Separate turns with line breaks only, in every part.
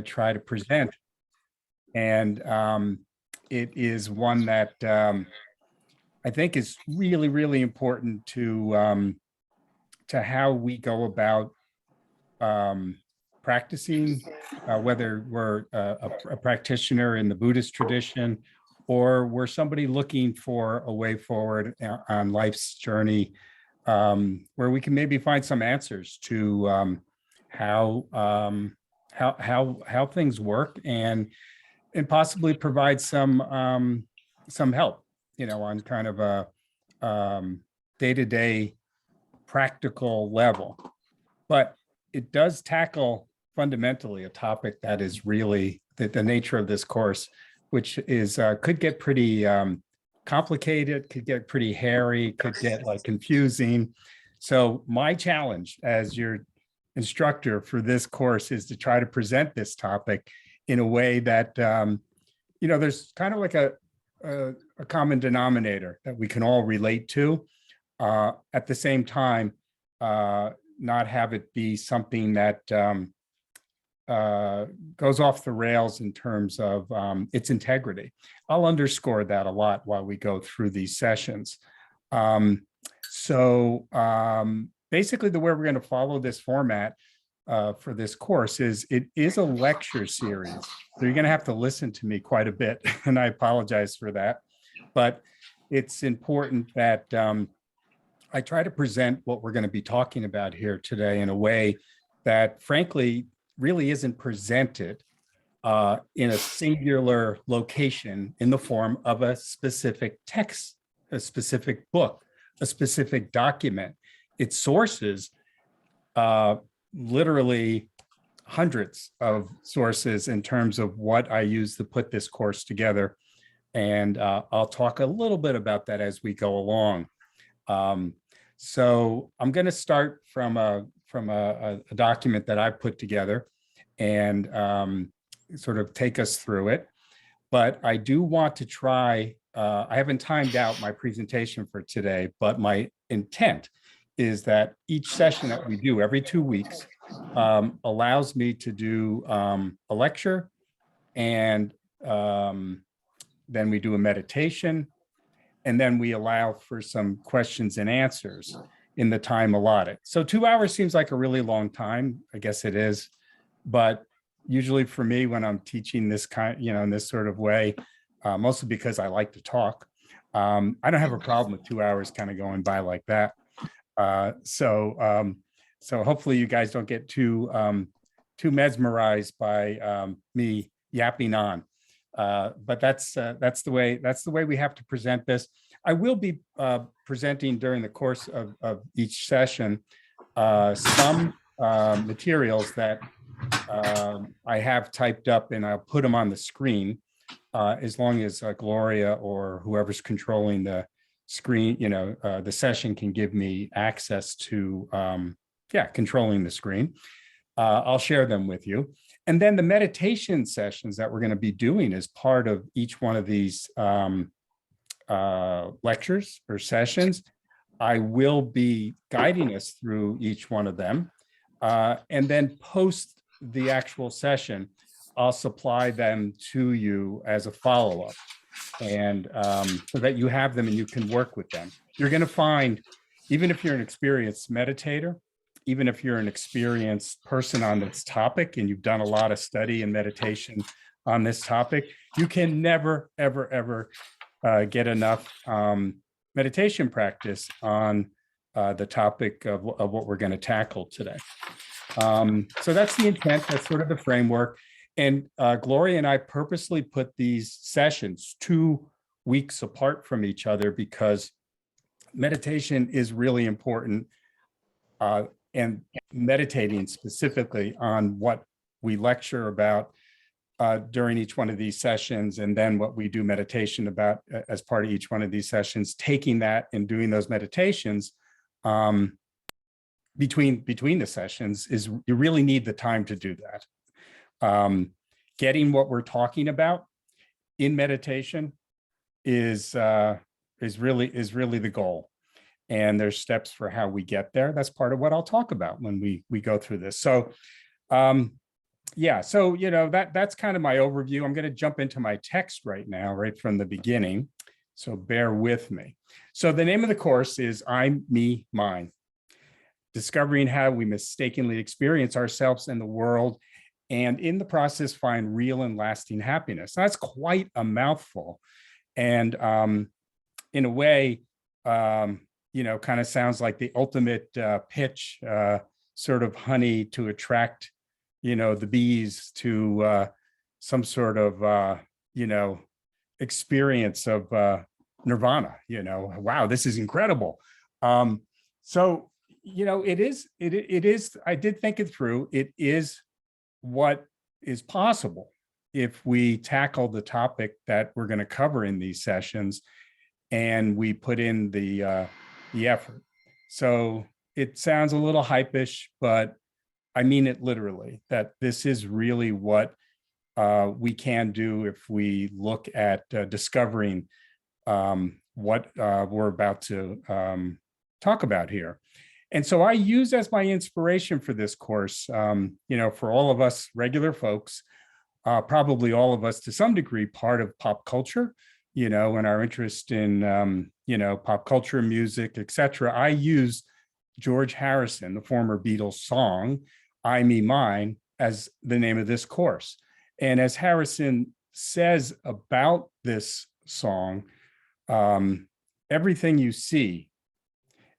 try to present. And it is one that I think is really, really important to how we go about practicing, whether we're a practitioner in the Buddhist tradition, or we're somebody looking for a way forward on life's journey, where we can maybe find some answers to how things work, and possibly provide some help, on kind of a day-to-day practical level. But it does tackle fundamentally a topic that is really the nature of this course, which is could get pretty complicated, could get pretty hairy, could get confusing. So my challenge as your instructor for this course is to try to present this topic in a way that there's kind of like a common denominator that we can all relate to, at the same time not have it be something that goes off the rails in terms of its integrity. I'll underscore that a lot while we go through these sessions. Basically the way we're going to follow this format for this course is it is a lecture series. So you're going to have to listen to me quite a bit, and I apologize for that. But it's important that I try to present what we're going to be talking about here today in a way that, frankly, really isn't presented in a singular location in the form of a specific text, a specific book, a specific document. Its sources, literally hundreds of sources in terms of what I use to put this course together. And I'll talk a little bit about that as we go along. So I'm going to start from a document that I put together and sort of take us through it. But I do want to try, I haven't timed out my presentation for today, but my intent is that each session that we do every 2 weeks allows me to do a lecture, and then we do a meditation, and then we allow for some questions and answers in the time allotted. So 2 hours seems like a really long time. I guess it is. But usually for me, when I'm teaching this kind, in this sort of way, mostly because I like to talk, I don't have a problem with 2 hours kind of going by like that. So hopefully you guys don't get too mesmerized by me yapping on. But that's the way we have to present this. I will be presenting during the course of each session some materials that I have typed up, and I'll put them on the screen as long as Gloria or whoever's controlling the screen, the session can give me access to controlling the screen. I'll share them with you. And then the meditation sessions that we're going to be doing as part of each one of these lectures or sessions, I will be guiding us through each one of them. And then post the actual session, I'll supply them to you as a follow-up, and so that you have them and you can work with them. You're going to find, even if you're an experienced meditator, even if you're an experienced person on this topic and you've done a lot of study and meditation on this topic, you can never, ever, ever get enough meditation practice on the topic of what we're going to tackle today. So that's the intent, that's sort of the framework. And Gloria and I purposely put these sessions 2 weeks apart from each other because meditation is really important, and meditating specifically on what we lecture about during each one of these sessions, and then what we do meditation about as part of each one of these sessions, taking that and doing those meditations between the sessions, is you really need the time to do that. Getting what we're talking about in meditation is really the goal. And there's steps for how we get there. That's part of what I'll talk about when we go through this. So Yeah, so that's kind of my overview. I'm going to jump into my text right now, right from the beginning. So bear with me. So the name of the course is I'm, Me, Mine, discovering how we mistakenly experience ourselves and the world, and in the process find real and lasting happiness. Now, that's quite a mouthful. And in a way, kind of sounds like the ultimate pitch, sort of honey to attract, the bees to some sort of, experience of nirvana. Wow, this is incredible. So, it is, I did think it through. It is what is possible if we tackle the topic that we're going to cover in these sessions and we put in the effort. So it sounds a little hypish, but I mean it literally, that this is really what we can do if we look at discovering what we're about to talk about here. And so I use as my inspiration for this course, for all of us regular folks, probably all of us to some degree part of pop culture, and our interest in, pop culture, music, etc. I use George Harrison, the former Beatles song, I, Me, Mine, as the name of this course. And as Harrison says about this song, everything you see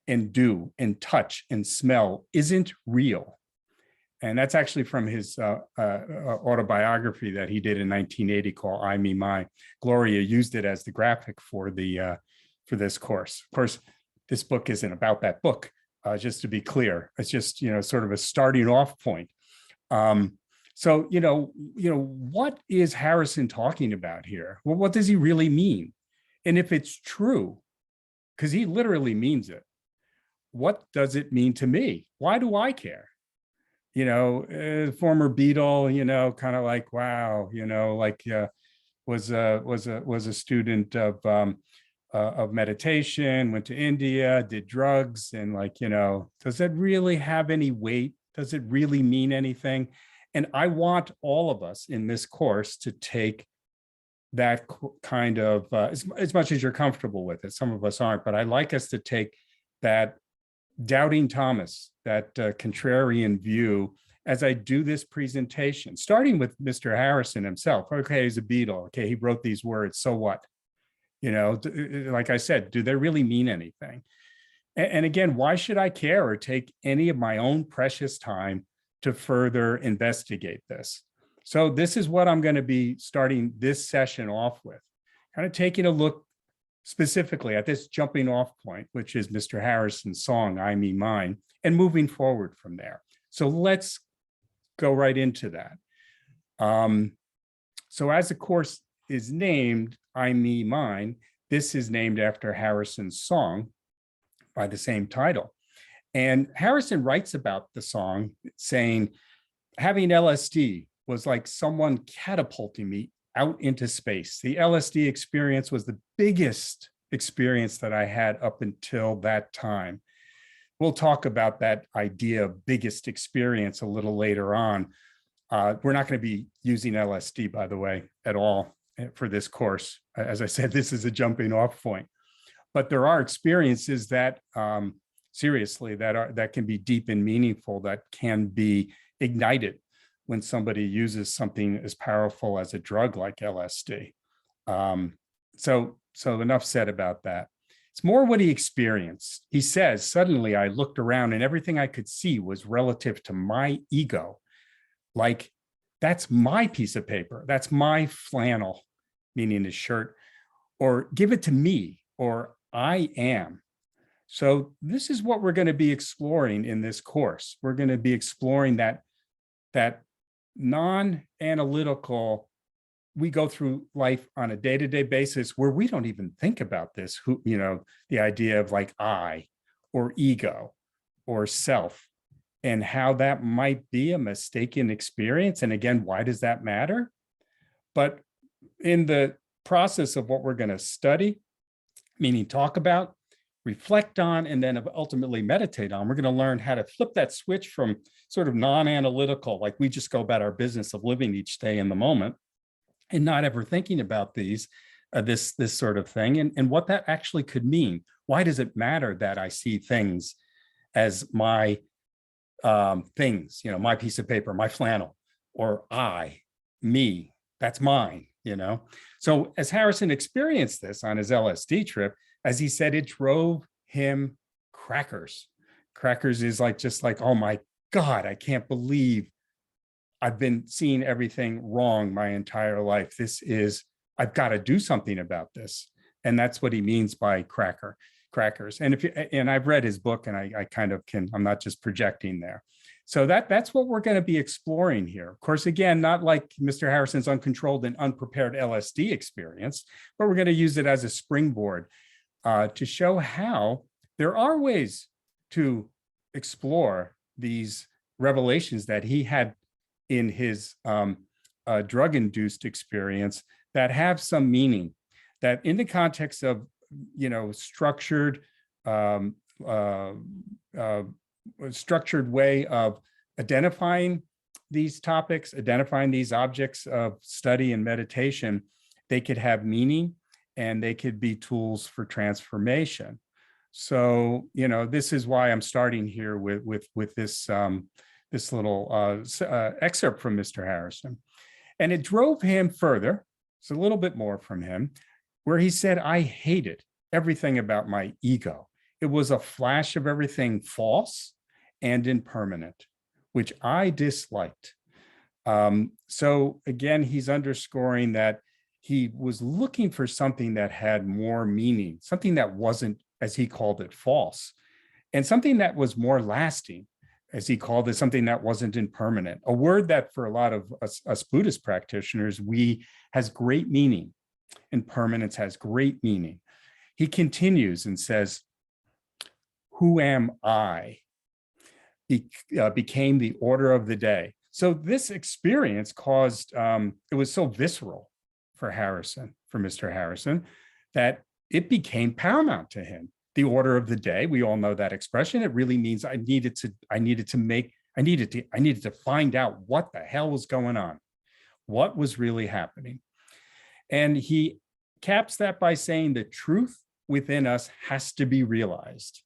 and do and touch and smell isn't real. And that's actually from his autobiography that he did in 1980 called I, Me, Mine. Gloria used it as the graphic for this course. Of course, this book isn't about that book, just to be clear. It's just, sort of a starting off point. So, what is Harrison talking about here? Well, what does he really mean? And if it's true, because he literally means it, what does it mean to me? Why do I care? Former Beatle, kind of like, wow, was a student of meditation, went to India, did drugs, and does that really have any weight? Does it really mean anything? And I want all of us in this course to take that kind of, as much as you're comfortable with it, some of us aren't, but I like us to take that doubting Thomas, that contrarian view as I do this presentation, starting with Mr. Harrison himself. Okay, he's a Beatle. Okay, he wrote these words. So what? Like I said, do they really mean anything? And again, why should I care or take any of my own precious time to further investigate this? So this is what I'm going to be starting this session off with, kind of taking a look specifically at this jumping off point, which is Mr. Harrison's song, I, Me, Mine, and moving forward from there. So let's go right into that. So as the course is named, I, Me, Mine, this is named after Harrison's song by the same title. And Harrison writes about the song saying, having LSD was like someone catapulting me out into space. The LSD experience was the biggest experience that I had up until that time. We'll talk about that idea of biggest experience a little later on. We're not going to be using LSD, by the way, at all for this course. As I said, this is a jumping off point. But there are experiences that, seriously, that can be deep and meaningful, that can be ignited when somebody uses something as powerful as a drug like LSD. So enough said about that. It's more what he experienced. He says, suddenly I looked around and everything I could see was relative to my ego. Like, that's my piece of paper. That's my flannel, meaning his shirt, or give it to me, or I am. So this is what we're going to be exploring in this course. We're going to be exploring that non-analytical, we go through life on a day-to-day basis where we don't even think about this, the idea of like I or ego or self, and how that might be a mistaken experience. And again, why does that matter? But in the process of what we're going to study, meaning talk about, reflect on, and then ultimately meditate on. We're going to learn how to flip that switch from sort of non-analytical, like we just go about our business of living each day in the moment and not ever thinking about this sort of thing, and what that actually could mean. Why does it matter that I see things as my things, my piece of paper, my flannel, or me, that's mine, So as Harrison experienced this on his LSD trip, as he said, it drove him crackers. Crackers is just like, oh my God, I can't believe I've been seeing everything wrong my entire life. I've got to do something about this. And that's what he means by crackers. And I've read his book, and I kind of I'm not just projecting there. So that's what we're going to be exploring here. Of course, again, not like Mr. Harrison's uncontrolled and unprepared LSD experience, but we're going to use it as a springboard to show how there are ways to explore these revelations that he had in his drug-induced experience that have some meaning, that in the context of structured structured way of identifying these topics, identifying these objects of study and meditation, they could have meaning and they could be tools for transformation. So, this is why I'm starting here with this this little excerpt from Mr. Harrison. And it drove him further. It's a little bit more from him, where he said, I hated everything about my ego. It was a flash of everything false and impermanent, which I disliked. So again, he's underscoring that he was looking for something that had more meaning, something that wasn't, as he called it, false, and something that was more lasting, as he called it, something that wasn't impermanent, a word that for a lot of us Buddhist practitioners, has great meaning. Impermanence has great meaning. He continues and says, who am I? Became the order of the day. So this experience caused, it was so visceral for Mr. Harrison, that it became paramount to him. The order of the day, we all know that expression. It really means I needed to find out what the hell was going on, what was really happening. And he caps that by saying the truth within us has to be realized.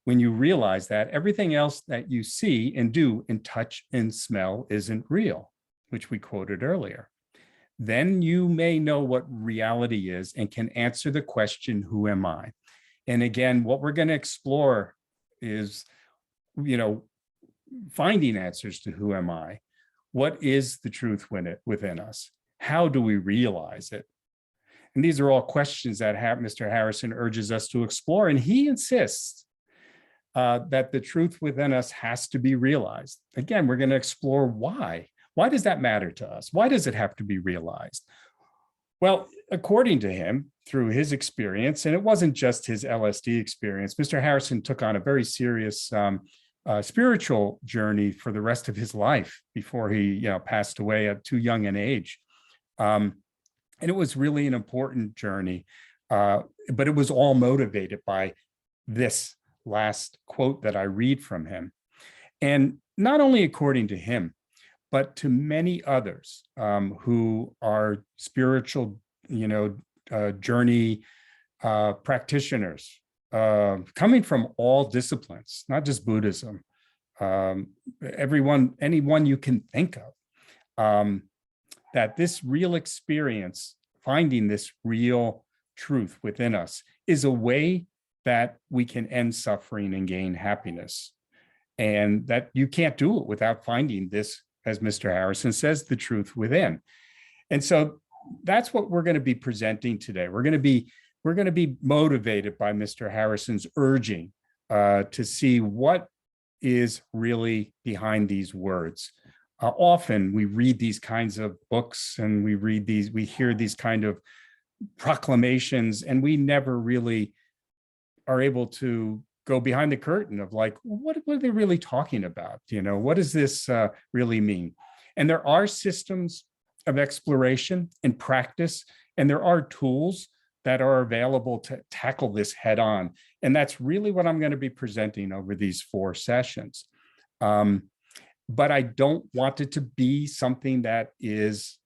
When you realize that, everything else that you see and do and touch and smell isn't real, which we quoted earlier. Then you may know what reality is and can answer the question, who am I? And again, what we're going to explore is, finding answers to who am I? What is the truth within us? How do we realize it? And these are all questions that Mr. Harrison urges us to explore. And he insists that the truth within us has to be realized. Again, we're going to explore why. Why does that matter to us? Why does it have to be realized? Well, according to him, through his experience, and it wasn't just his LSD experience, Mr. Harrison took on a very serious spiritual journey for the rest of his life before he passed away at too young an age. And it was really an important journey, but it was all motivated by this last quote that I read from him. And not only according to him, but to many others who are spiritual, journey practitioners, coming from all disciplines, not just Buddhism, anyone you can think of, that this real experience, finding this real truth within us, is a way that we can end suffering and gain happiness. And that you can't do it without finding this, as Mr. Harrison says, the truth within. And so that's what we're going to be presenting today. We're going to be motivated by Mr. Harrison's urging to see what is really behind these words. Often we read these kinds of books and we hear these kind of proclamations, and we never really are able to go behind the curtain of what are they really talking about? What does this really mean? And there are systems of exploration and practice, and there are tools that are available to tackle this head on. And that's really what I'm going to be presenting over these 4 sessions. But I don't want it to be something that is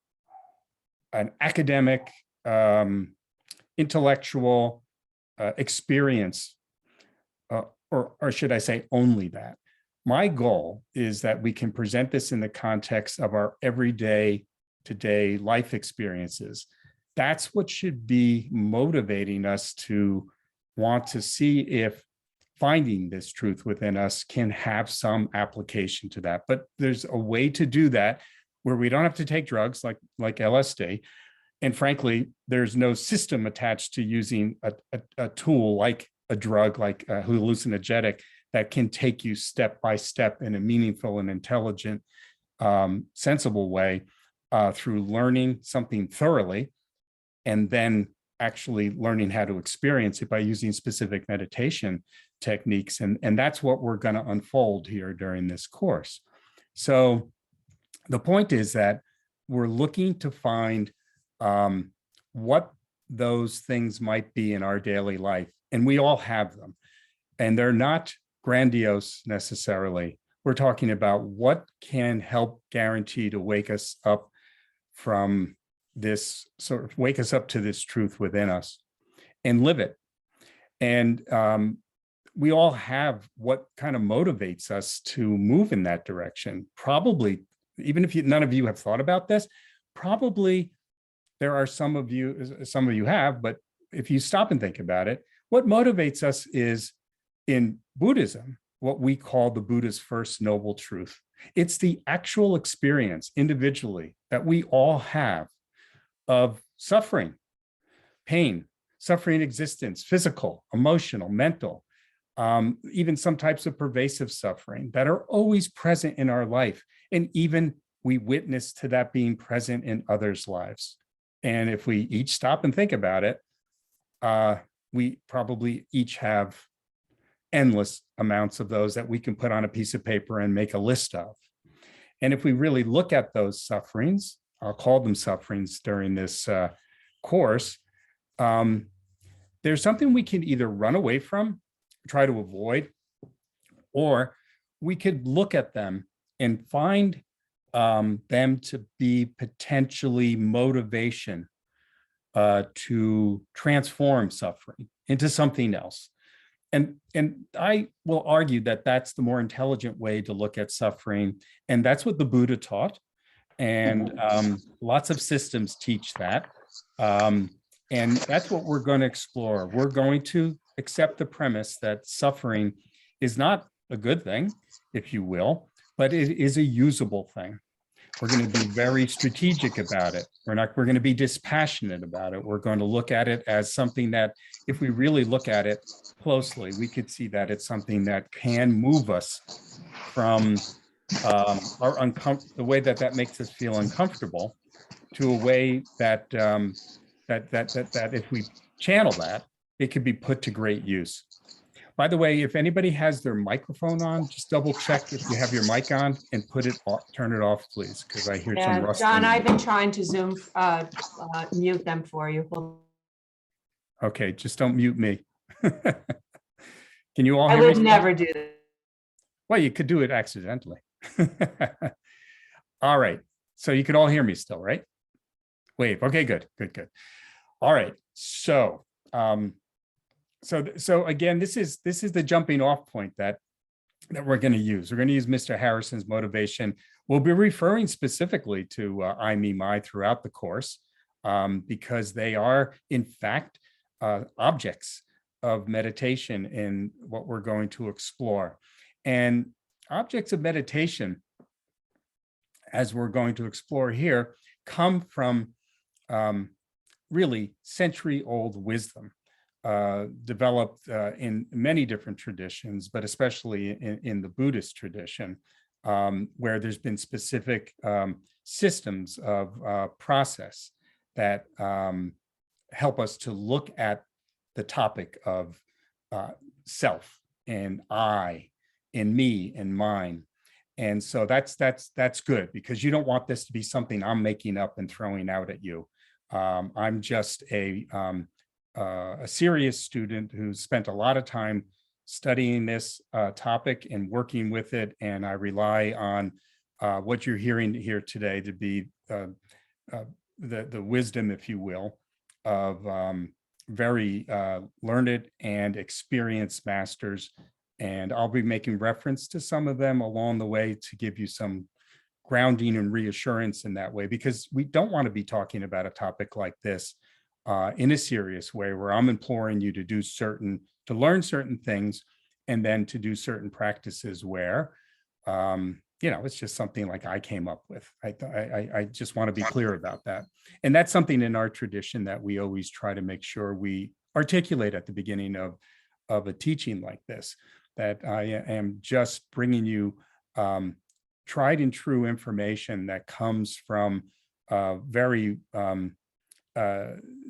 an academic, intellectual experience, or should I say only that. My goal is that we can present this in the context of our everyday, today life experiences. That's what should be motivating us to want to see if finding this truth within us can have some application to that. But there's a way to do that where we don't have to take drugs like LSD. And frankly, there's no system attached to using a tool like a drug, like a hallucinogenic, that can take you step by step in a meaningful and intelligent, sensible way through learning something thoroughly, and then actually learning how to experience it by using specific meditation techniques. And that's what we're going to unfold here during this course. So the point is that we're looking to find what those things might be in our daily life. And we all have them. And they're not grandiose necessarily. We're talking about what can help guarantee to wake us up from this, sort of wake us up to this truth within us and live it. And we all have what kind of motivates us to move in that direction. Probably, even if none of you have thought about this, probably there are some of you have, but if you stop and think about it, what motivates us is, in Buddhism, what we call the Buddha's first noble truth. It's the actual experience individually that we all have of suffering, pain, suffering existence, physical, emotional, mental, even some types of pervasive suffering that are always present in our life. And even we witness to that being present in others' lives. And if we each stop and think about it, we probably each have endless amounts of those that we can put on a piece of paper and make a list of. And if we really look at those sufferings, I'll call them sufferings during this course, there's something we can either run away from, try to avoid, or we could look at them and find them to be potentially motivation to transform suffering into something else. And I will argue that that's the more intelligent way to look at suffering. And that's what the Buddha taught. And lots of systems teach that. And that's what we're going to explore. We're going to accept the premise that suffering is not a good thing, if you will, but it is a usable thing. We're going to be very strategic about it. We're going to be dispassionate about it. We're going to look at it as something that, if we really look at it closely, we could see that it's something that can move us from the way that makes us feel uncomfortable, to a way that that if we channel that, it could be put to great use. By the way, if anybody has their microphone on, just double check if you have your mic on and put it off, turn it off, please, because I hear some rustling.
John, I've been trying to Zoom mute them for you.
Okay, just don't mute me. Can you all hear me?
I would never do that.
Well, you could do it accidentally. All right, so you could all hear me still, right? Wave. Okay, good. All right, so so again, this is the jumping off point that we're going to use. We're going to use Mr. Harrison's motivation. We'll be referring specifically to I, me, my throughout the course, because they are, in fact, objects of meditation in what we're going to explore. And objects of meditation, as we're going to explore here, come from really century-old wisdom, developed in many different traditions, but especially in the Buddhist tradition, where there's been specific systems of process that help us to look at the topic of self and I and me and mine. And so that's good, because you don't want this to be something I'm making up and throwing out at you. I'm just a a serious student who's spent a lot of time studying this topic and working with it. And I rely on what you're hearing here today to be the wisdom, if you will, of very learned and experienced masters. And I'll be making reference to some of them along the way to give you some grounding and reassurance in that way, because we don't want to be talking about a topic like this in a serious way, where I'm imploring you to learn certain things and then to do certain practices where, it's just something like I came up with. I just want to be clear about that. And that's something in our tradition that we always try to make sure we articulate at the beginning of a teaching like this, that I am just bringing you tried and true information that comes from very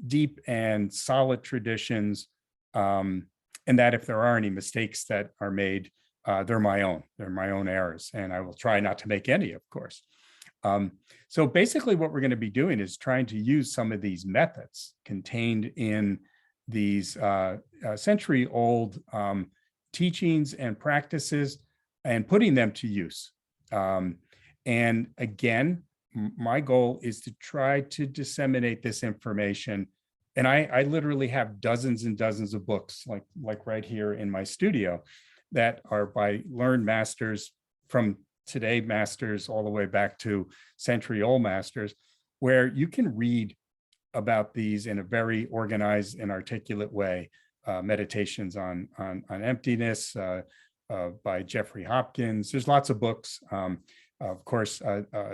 deep and solid traditions, and that if there are any mistakes that are made, they're my own errors, and I will try not to make any, of course. So basically what we're going to be doing is trying to use some of these methods contained in these century-old teachings and practices and putting them to use. And again, my goal is to try to disseminate this information. And I literally have dozens and dozens of books, like right here in my studio, that are by learned masters, from today masters all the way back to century-old masters, where you can read about these in a very organized and articulate way. Meditations on emptiness by Jeffrey Hopkins. There's lots of books. Of course,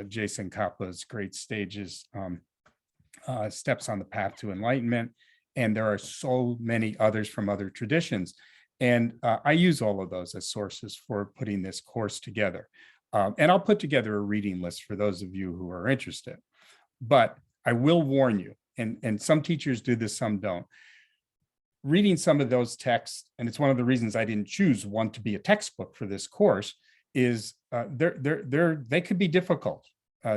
Jason Kappa's Great Stages, Steps on the Path to Enlightenment. And there are so many others from other traditions. And I use all of those as sources for putting this course together. And I'll put together a reading list for those of you who are interested. But I will warn you, and some teachers do this, some don't. Reading some of those texts, and it's one of the reasons I didn't choose one to be a textbook for this course, is they could be difficult.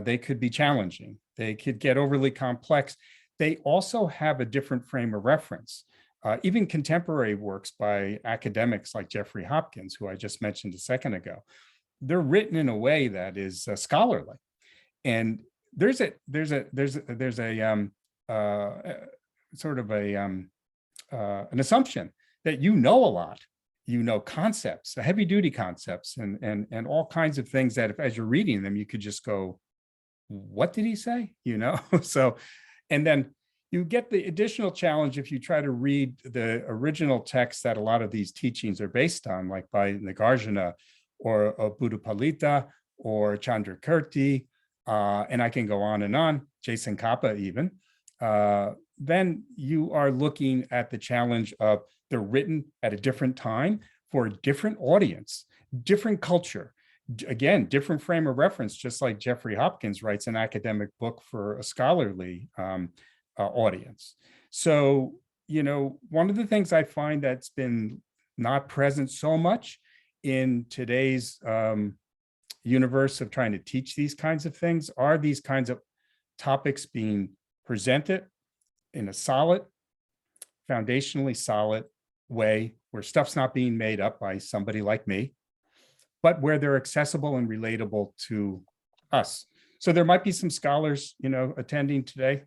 They could be challenging. They could get overly complex. They also have a different frame of reference. Even contemporary works by academics like Jeffrey Hopkins, who I just mentioned a second ago, they're written in a way that is scholarly. And there's a sort of an assumption that you know a lot, concepts, heavy duty concepts, and all kinds of things that if, as you're reading them, you could just go, what did he say? So, and then you get the additional challenge if you try to read the original text that a lot of these teachings are based on, like by Nagarjuna or Buddhapalita or Chandrakirti, and I can go on, Jason Kappa even, then you are looking at the challenge of they're written at a different time for a different audience, different culture, again, different frame of reference, just like Jeffrey Hopkins writes an academic book for a scholarly audience. So, one of the things I find that's been not present so much in today's universe of trying to teach these kinds of things are these kinds of topics being presented in a solid, foundationally solid way, where stuff's not being made up by somebody like me, but where they're accessible and relatable to us. So there might be some scholars, attending today.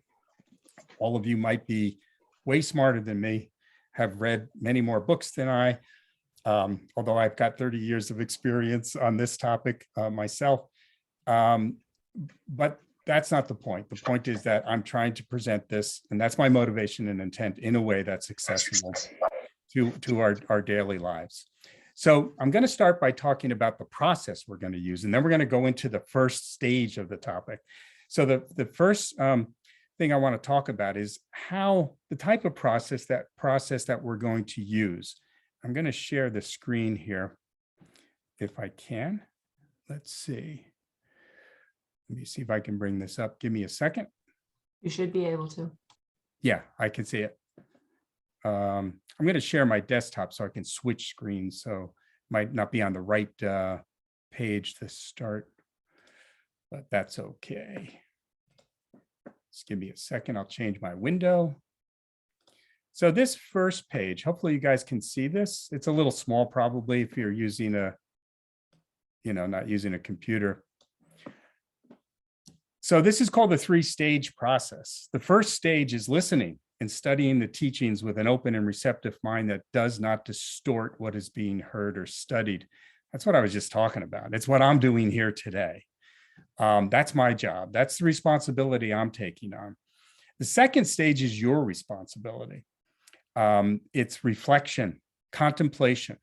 All of you might be way smarter than me, have read many more books than I, although I've got 30 years of experience on this topic myself. But that's not the point. The point is that I'm trying to present this, and that's my motivation and intent, in a way that's accessible to our daily lives. So I'm going to start by talking about the process we're going to use, and then we're going to go into the first stage of the topic. So the first thing I want to talk about is how the type of process that we're going to use. I'm going to share the screen here if I can. Let's see. Let me see if I can bring this up. Give me a second.
You should be able to.
Yeah, I can see it. I'm going to share my desktop so I can switch screens. So it might not be on the right page to start, but that's okay. Just give me a second. I'll change my window. So this first page, hopefully you guys can see this. It's a little small probably if you're using a, not using a computer. So this is called the three-stage process. The first stage is listening and studying the teachings with an open and receptive mind that does not distort what is being heard or studied. That's what I was just talking about. It's what I'm doing here today. That's my job. That's the responsibility I'm taking on. The second stage is your responsibility. It's reflection, contemplation,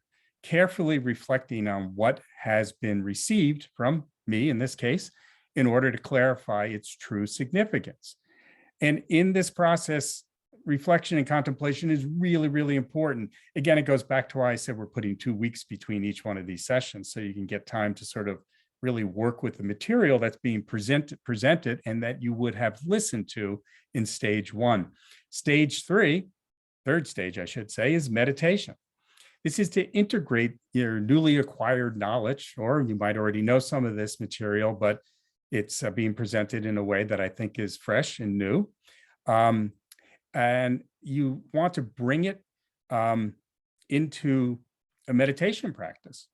carefully reflecting on what has been received from me in this case, in order to clarify its true significance. And in this process, reflection and contemplation is really, really important. Again, it goes back to why I said we're putting 2 weeks between each one of these sessions, so you can get time to sort of really work with the material that's being presented and that you would have listened to in stage one. Stage three, third stage, I should say, is meditation. This is to integrate your newly acquired knowledge, or you might already know some of this material, but it's being presented in a way that I think is fresh and new. And you want to bring it into a meditation practice.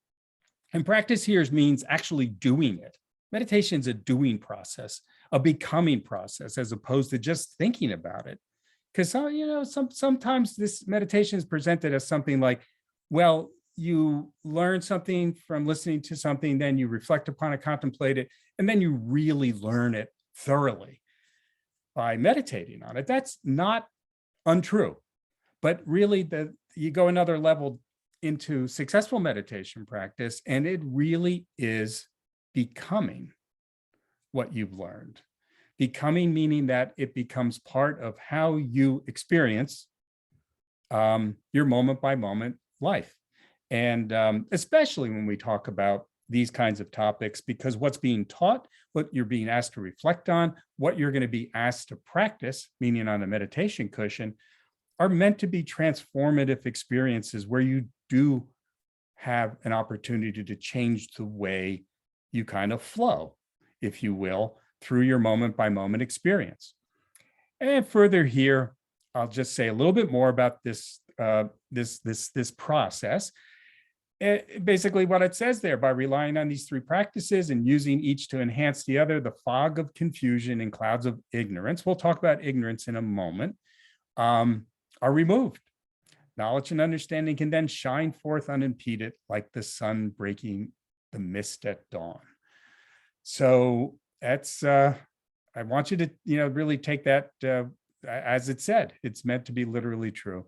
And practice here means actually doing it. Meditation is a doing process, a becoming process, as opposed to just thinking about it. Because sometimes this meditation is presented as something like, well, you learn something from listening to something, then you reflect upon it, contemplate it, and then you really learn it thoroughly by meditating on it. That's not untrue, but really you go another level into successful meditation practice, and it really is becoming what you've learned. Becoming meaning that it becomes part of how you experience your moment by moment life. And especially when we talk about these kinds of topics, because what's being taught, what you're being asked to reflect on, what you're going to be asked to practice, meaning on a meditation cushion, are meant to be transformative experiences where you do have an opportunity to change the way you kind of flow, if you will, through your moment by moment experience. And further here, I'll just say a little bit more about this process. Basically what it says there, by relying on these three practices and using each to enhance the other, the fog of confusion and clouds of ignorance, we'll talk about ignorance in a moment, are removed. Knowledge and understanding can then shine forth unimpeded like the sun breaking the mist at dawn. So that's, I want you to, really take that as it said. It's meant to be literally true.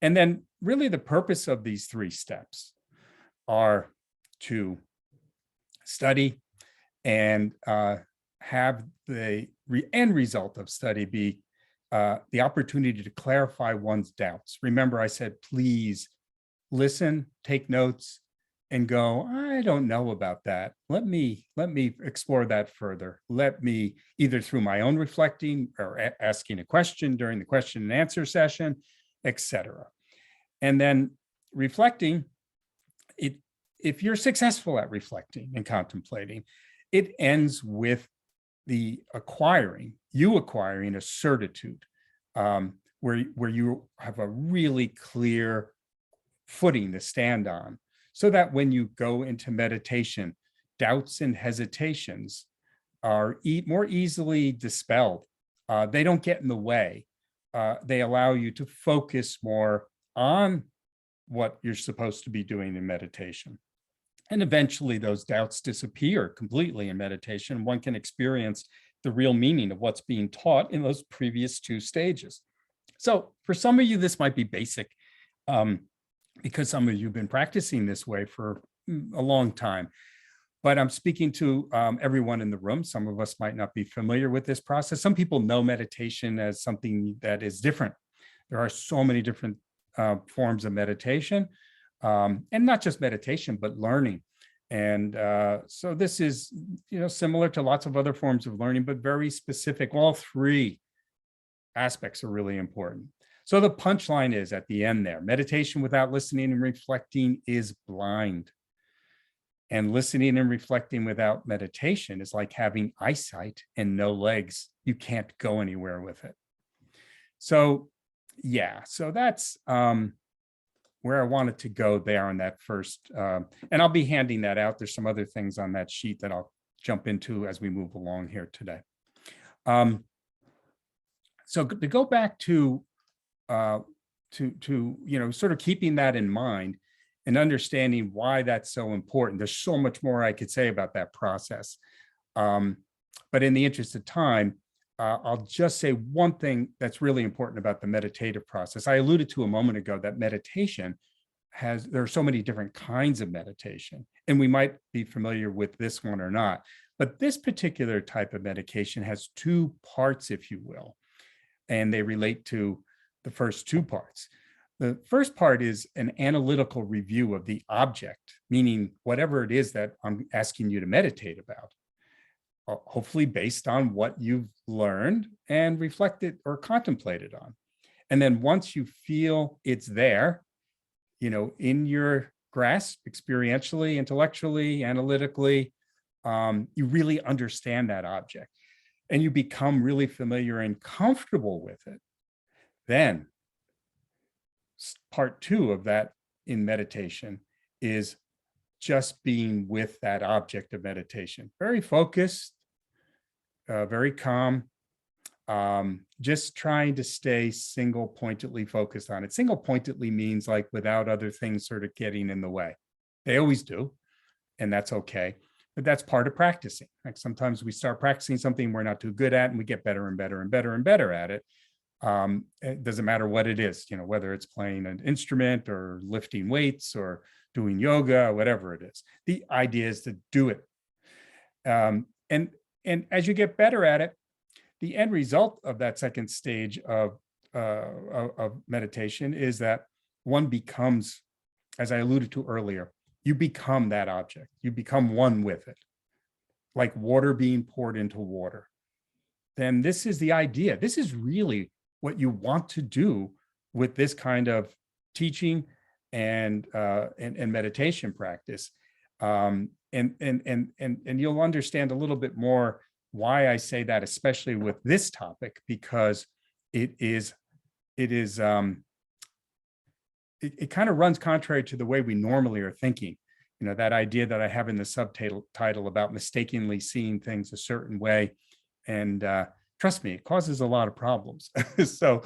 And then really the purpose of these 3 steps are to study and have the end result of study be the opportunity to clarify one's doubts. Remember, I said, please listen, take notes, and go, I don't know about that. Let me explore that further. Let me, either through my own reflecting or asking a question during the question and answer session, etc. And then reflecting, if you're successful at reflecting and contemplating, it ends with you acquiring a certitude where you have a really clear footing to stand on, so that when you go into meditation, doubts and hesitations are more easily dispelled. They don't get in the way. They allow you to focus more on what you're supposed to be doing in meditation. And eventually those doubts disappear completely in meditation. One can experience the real meaning of what's being taught in those previous 2 stages. So for some of you, this might be basic because some of you have been practicing this way for a long time. But I'm speaking to everyone in the room. Some of us might not be familiar with this process. Some people know meditation as something that is different. There are so many different forms of meditation, and not just meditation, but learning. And so this is, similar to lots of other forms of learning, but very specific. All 3 aspects are really important. So the punchline is at the end there, meditation without listening and reflecting is blind. And listening and reflecting without meditation is like having eyesight and no legs. You can't go anywhere with it. So Yeah, so that's where I wanted to go there on that first, and I'll be handing that out. There's some other things on that sheet that I'll jump into as we move along here today. So to go back to sort of keeping that in mind and understanding why that's so important. There's so much more I could say about that process, but in the interest of time, I'll just say one thing that's really important about the meditative process. I alluded to a moment ago that meditation there are so many different kinds of meditation, and we might be familiar with this one or not, but this particular type of meditation has two parts, if you will, and they relate to the first two parts. The first part is an analytical review of the object, meaning whatever it is that I'm asking you to meditate about, hopefully based on what you've learned and reflected or contemplated on. And then once you feel it's there, in your grasp, experientially, intellectually, analytically, you really understand that object and you become really familiar and comfortable with it. Then part two of that in meditation is just being with that object of meditation, very focused, very calm, just trying to stay single pointedly focused on it. Single pointedly means like without other things sort of getting in the way. They always do, and that's okay. But that's part of practicing. Like sometimes we start practicing something we're not too good at, and we get better and better and better and better at it. It doesn't matter what it is, whether it's playing an instrument or lifting weights or doing yoga, whatever it is. The idea is to do it. And as you get better at it, the end result of that second stage of meditation is that one becomes, as I alluded to earlier, you become that object. You become one with it, like water being poured into water. Then this is the idea. This is really what you want to do with this kind of teaching and meditation practice. And you'll understand a little bit more why I say that, especially with this topic, because it kind of runs contrary to the way we normally are thinking. That idea that I have in the subtitle about mistakenly seeing things a certain way. And trust me, it causes a lot of problems. So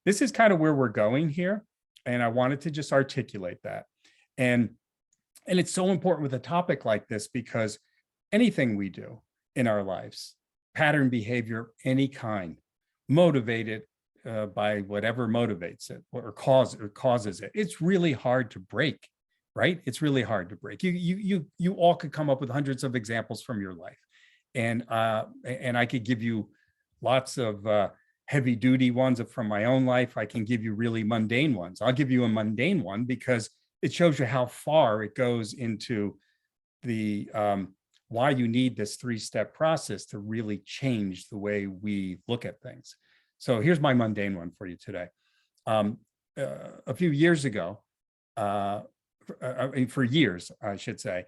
this is kind of where we're going here. And I wanted to just articulate that. And it's so important with a topic like this, because anything we do in our lives, pattern behavior, any kind, motivated by whatever motivates it or causes it, it's really hard to break, right? It's really hard to break. You all could come up with hundreds of examples from your life. And I could give you lots of heavy duty ones from my own life. I can give you really mundane ones. I'll give you a mundane one because it shows you how far it goes into the why you need this three-step process to really change the way we look at things. So here's my mundane one for you today. A few years ago, for years, I should say,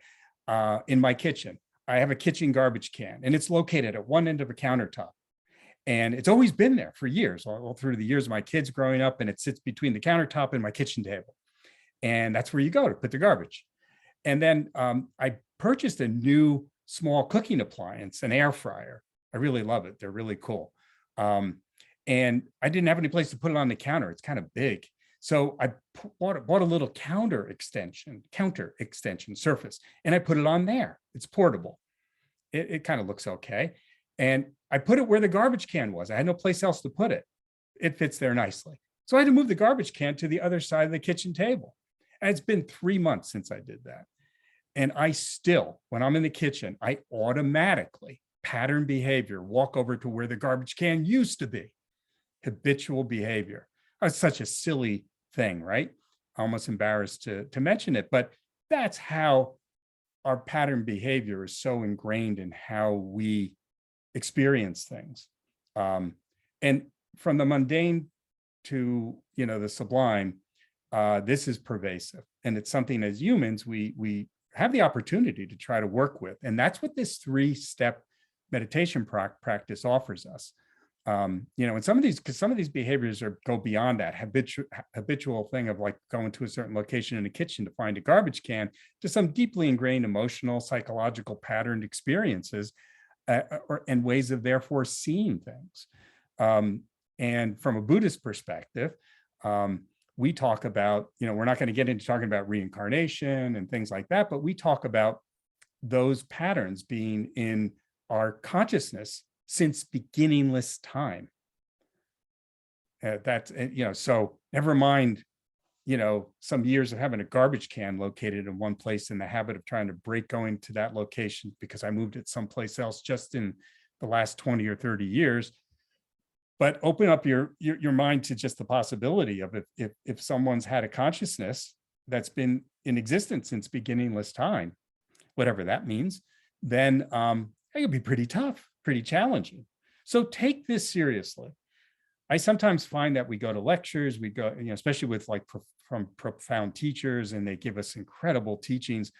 in my kitchen, I have a kitchen garbage can, and it's located at one end of a countertop. And it's always been there for years, all through the years of my kids growing up, and it sits between the countertop and my kitchen table. And that's where you go to put the garbage. And then I purchased a new small cooking appliance, an air fryer. I really love it. They're really cool. And I didn't have any place to put it on the counter. It's kind of big. So I bought a little counter extension surface, and I put it on there. It's portable. It kind of looks okay. And I put it where the garbage can was. I had no place else to put it. It fits there nicely. So I had to move the garbage can to the other side of the kitchen table. And it's been 3 months since I did that. And I still, when I'm in the kitchen, I automatically, pattern behavior, walk over to where the garbage can used to be. Habitual behavior. It's such a silly thing, right? Almost embarrassed to mention it, but that's how our pattern behavior is so ingrained in how we experience things. And from the mundane to, the sublime, this is pervasive. And it's something as humans, we have the opportunity to try to work with. And that's what this 3-step meditation practice offers us. And some of these behaviors go beyond that habitual thing of like going to a certain location in the kitchen to find a garbage can, to some deeply ingrained emotional, psychological patterned experiences and ways of therefore seeing things. And from a Buddhist perspective, we talk about, we're not going to get into talking about reincarnation and things like that, but we talk about those patterns being in our consciousness since beginningless time. So never mind, some years of having a garbage can located in one place, in the habit of trying to break going to that location because I moved it someplace else just in the last 20 or 30 years. But open up your mind to just the possibility of if someone's had a consciousness that's been in existence since beginningless time, whatever that means, then it could be pretty tough, pretty challenging. So take this seriously. I sometimes find that we go to lectures, we go, especially with from profound teachers, and they give us incredible teachings.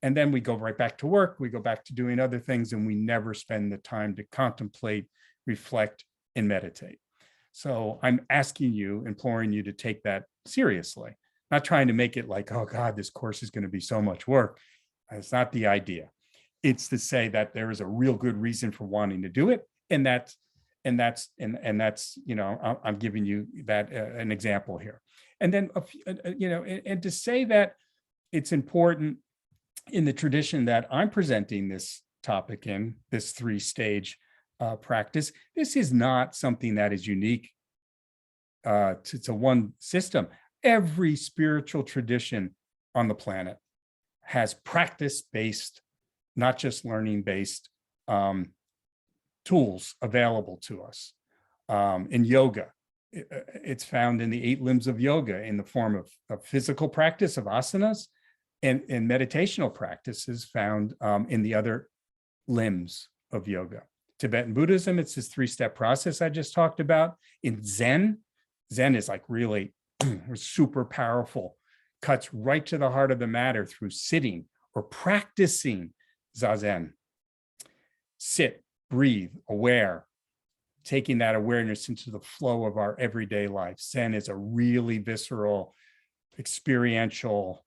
And then we go right back to work, we go back to doing other things, and we never spend the time to contemplate, reflect, and meditate. So I'm asking you, imploring you to take that seriously, not trying to make it like, oh God, this course is going to be so much work. That's not the idea. It's to say that there is a real good reason for wanting to do it. And that's, I'm giving you that an example here. And then, and to say that it's important in the tradition that I'm presenting this topic in, this 3-stage practice, this is not something that is unique to one system. Every spiritual tradition on the planet has practice-based, not just learning-based tools available to us. In yoga, it's found in the 8 limbs of yoga in the form of physical practice of asanas, and meditational practices found in the other limbs of yoga. Tibetan Buddhism, it's this 3-step process I just talked about. In Zen is like really super powerful, cuts right to the heart of the matter through sitting or practicing Zazen. Sit, breathe, aware, taking that awareness into the flow of our everyday life. Zen is a really visceral, experiential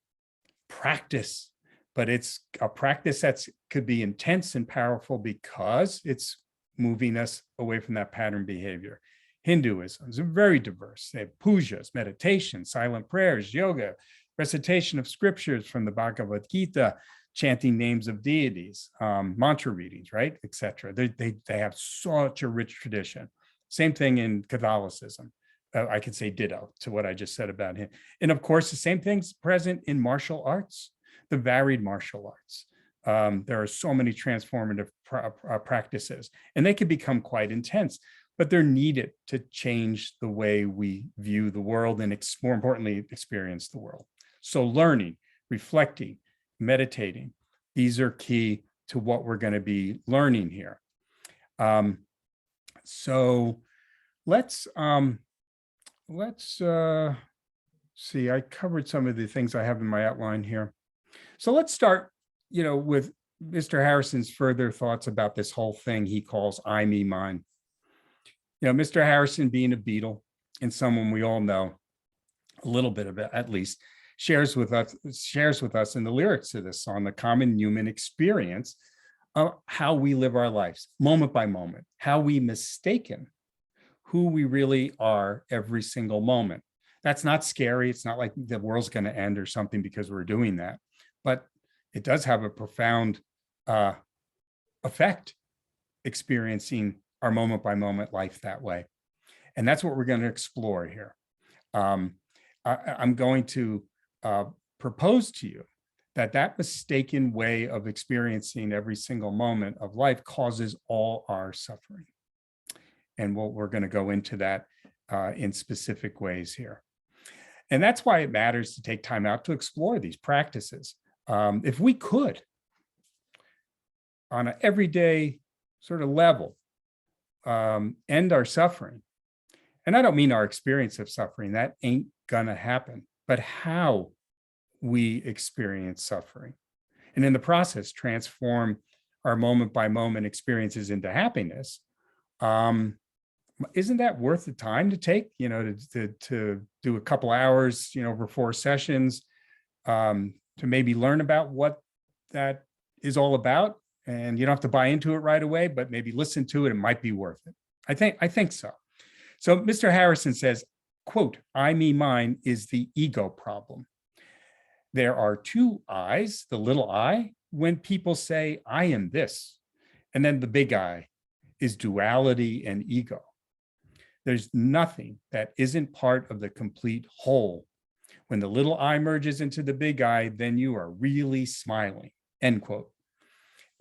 practice, but it's a practice that could be intense and powerful because it's moving us away from that pattern behavior. Hinduism is very diverse. They have pujas, meditation, silent prayers, yoga, recitation of scriptures from the Bhagavad Gita, chanting names of deities, mantra readings, right, etc. They have such a rich tradition. Same thing in Catholicism. I could say ditto to what I just said about him. And of course, the same thing's present in martial arts, the varied martial arts. There are so many transformative practices, and they can become quite intense, but they're needed to change the way we view the world and, more importantly, experience the world. So learning, reflecting, meditating, these are key to what we're going to be learning here. So let's see, I covered some of the things I have in my outline here. So let's start, with Mr. Harrison's further thoughts about this whole thing he calls I, me, mine. Mr. Harrison, being a Beatle and someone we all know a little bit of it, at least, shares with us in the lyrics to this song the common human experience of how we live our lives, moment by moment, how we mistaken who we really are every single moment. That's not scary. It's not like the world's going to end or something because we're doing that, but it does have a profound effect, experiencing our moment by moment life that way. And that's what we're going to explore here. I'm going to propose to you that mistaken way of experiencing every single moment of life causes all our suffering. And we're going to go into that in specific ways here. And that's why it matters to take time out to explore these practices. If we could, on an everyday sort of level, end our suffering, and I don't mean our experience of suffering, that ain't gonna happen, but how we experience suffering, and in the process transform our moment by moment experiences into happiness, isn't that worth the time to take, to do a couple hours, over 4 sessions, to maybe learn about what that is all about? And you don't have to buy into it right away, but maybe listen to it. It might be worth it. I think so. So Mr. Harrison says, quote, I, me, mine is the ego problem. There are 2 I's, the little I, when people say, I am this. And then the big I is duality and ego. There's nothing that isn't part of the complete whole. When the little I merges into the big I, then you are really smiling, end quote.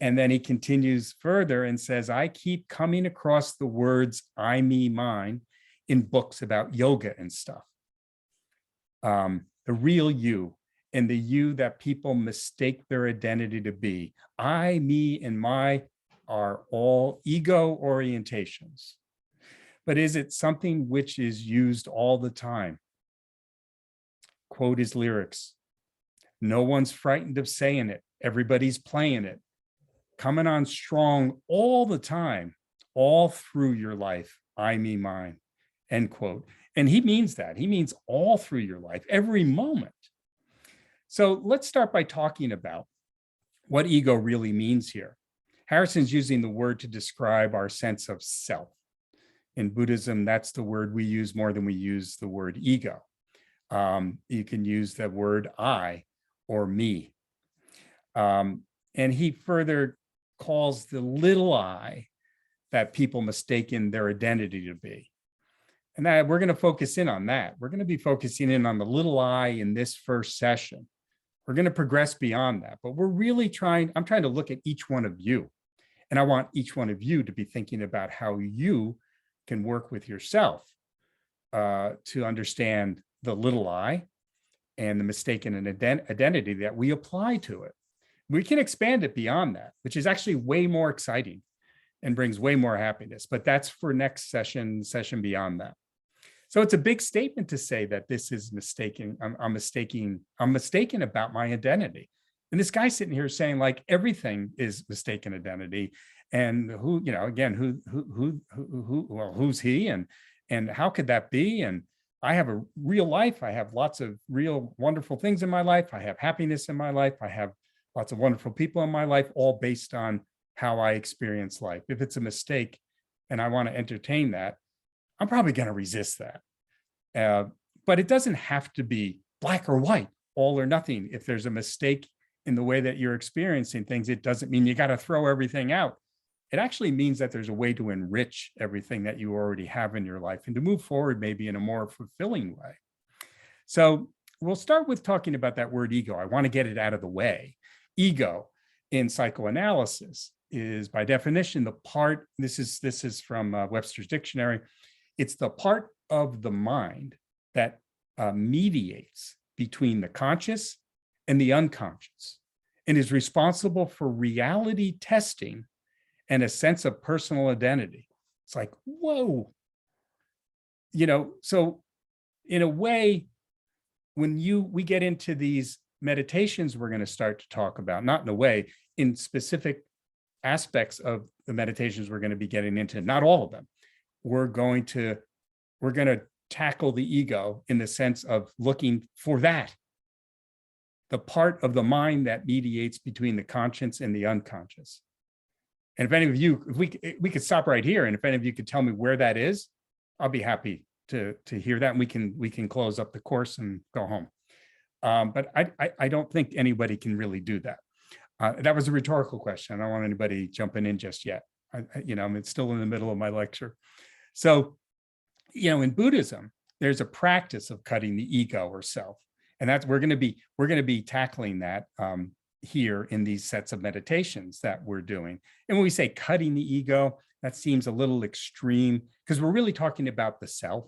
And then he continues further and says, I keep coming across the words I, me, mine in books about yoga and stuff. The real you, and the you that people mistake their identity to be. I, me, and my are all ego orientations. But is it something which is used all the time? Quote his lyrics. No one's frightened of saying it. Everybody's playing it. Coming on strong all the time, all through your life. I, me, mine, end quote. And he means that. He means all through your life, every moment. So let's start by talking about what ego really means here. Harrison's using the word to describe our sense of self. In Buddhism, that's the word we use more than we use the word ego. You can use the word I or me. And he further calls the little I that people mistaken their identity to be. And that we're going to focus in on that. We're going to be focusing in on the little I in this first session. We're going to progress beyond that, but we're really I'm trying to look at each one of you. And I want each one of you to be thinking about how you can work with yourself to understand the little I and the mistaken identity that we apply to it. We can expand it beyond that, which is actually way more exciting and brings way more happiness, but that's for next session beyond that. So it's a big statement to say that this is mistaken. I'm mistaken about my identity. And this guy sitting here saying like everything is mistaken identity, and who's he, and how could that be? And I have a real life. I have lots of real wonderful things in my life. I have happiness in my life. I have lots of wonderful people in my life, all based on how I experience life. If it's a mistake and I want to entertain that, I'm probably going to resist that. But it doesn't have to be black or white, all or nothing. If there's a mistake in the way that you're experiencing things, it doesn't mean you got to throw everything out. It actually means that there's a way to enrich everything that you already have in your life and to move forward maybe in a more fulfilling way. So we'll start with talking about that word ego. I want to get it out of the way. Ego in psychoanalysis is by definition the part, this is from Webster's dictionary, it's the part of the mind that mediates between the conscious and the unconscious and is responsible for reality testing and a sense of personal identity. It's like, whoa. So in a way, when we get into these meditations we're going to start to talk about, not in a way, in specific aspects of the meditations we're going to be getting into, not all of them, we're going to tackle the ego in the sense of looking for that, the part of the mind that mediates between the conscious and the unconscious. And if any of you, if we could stop right here, and if any of you could tell me where that is, I'll be happy to hear that. And we can close up the course and go home. But I don't think anybody can really do that. That was a rhetorical question. I don't want anybody jumping in just yet. I'm still in the middle of my lecture. So, in Buddhism, there's a practice of cutting the ego or self, and that's we're going to be tackling that here in these sets of meditations that we're doing. And when we say cutting the ego, that seems a little extreme because we're really talking about the self.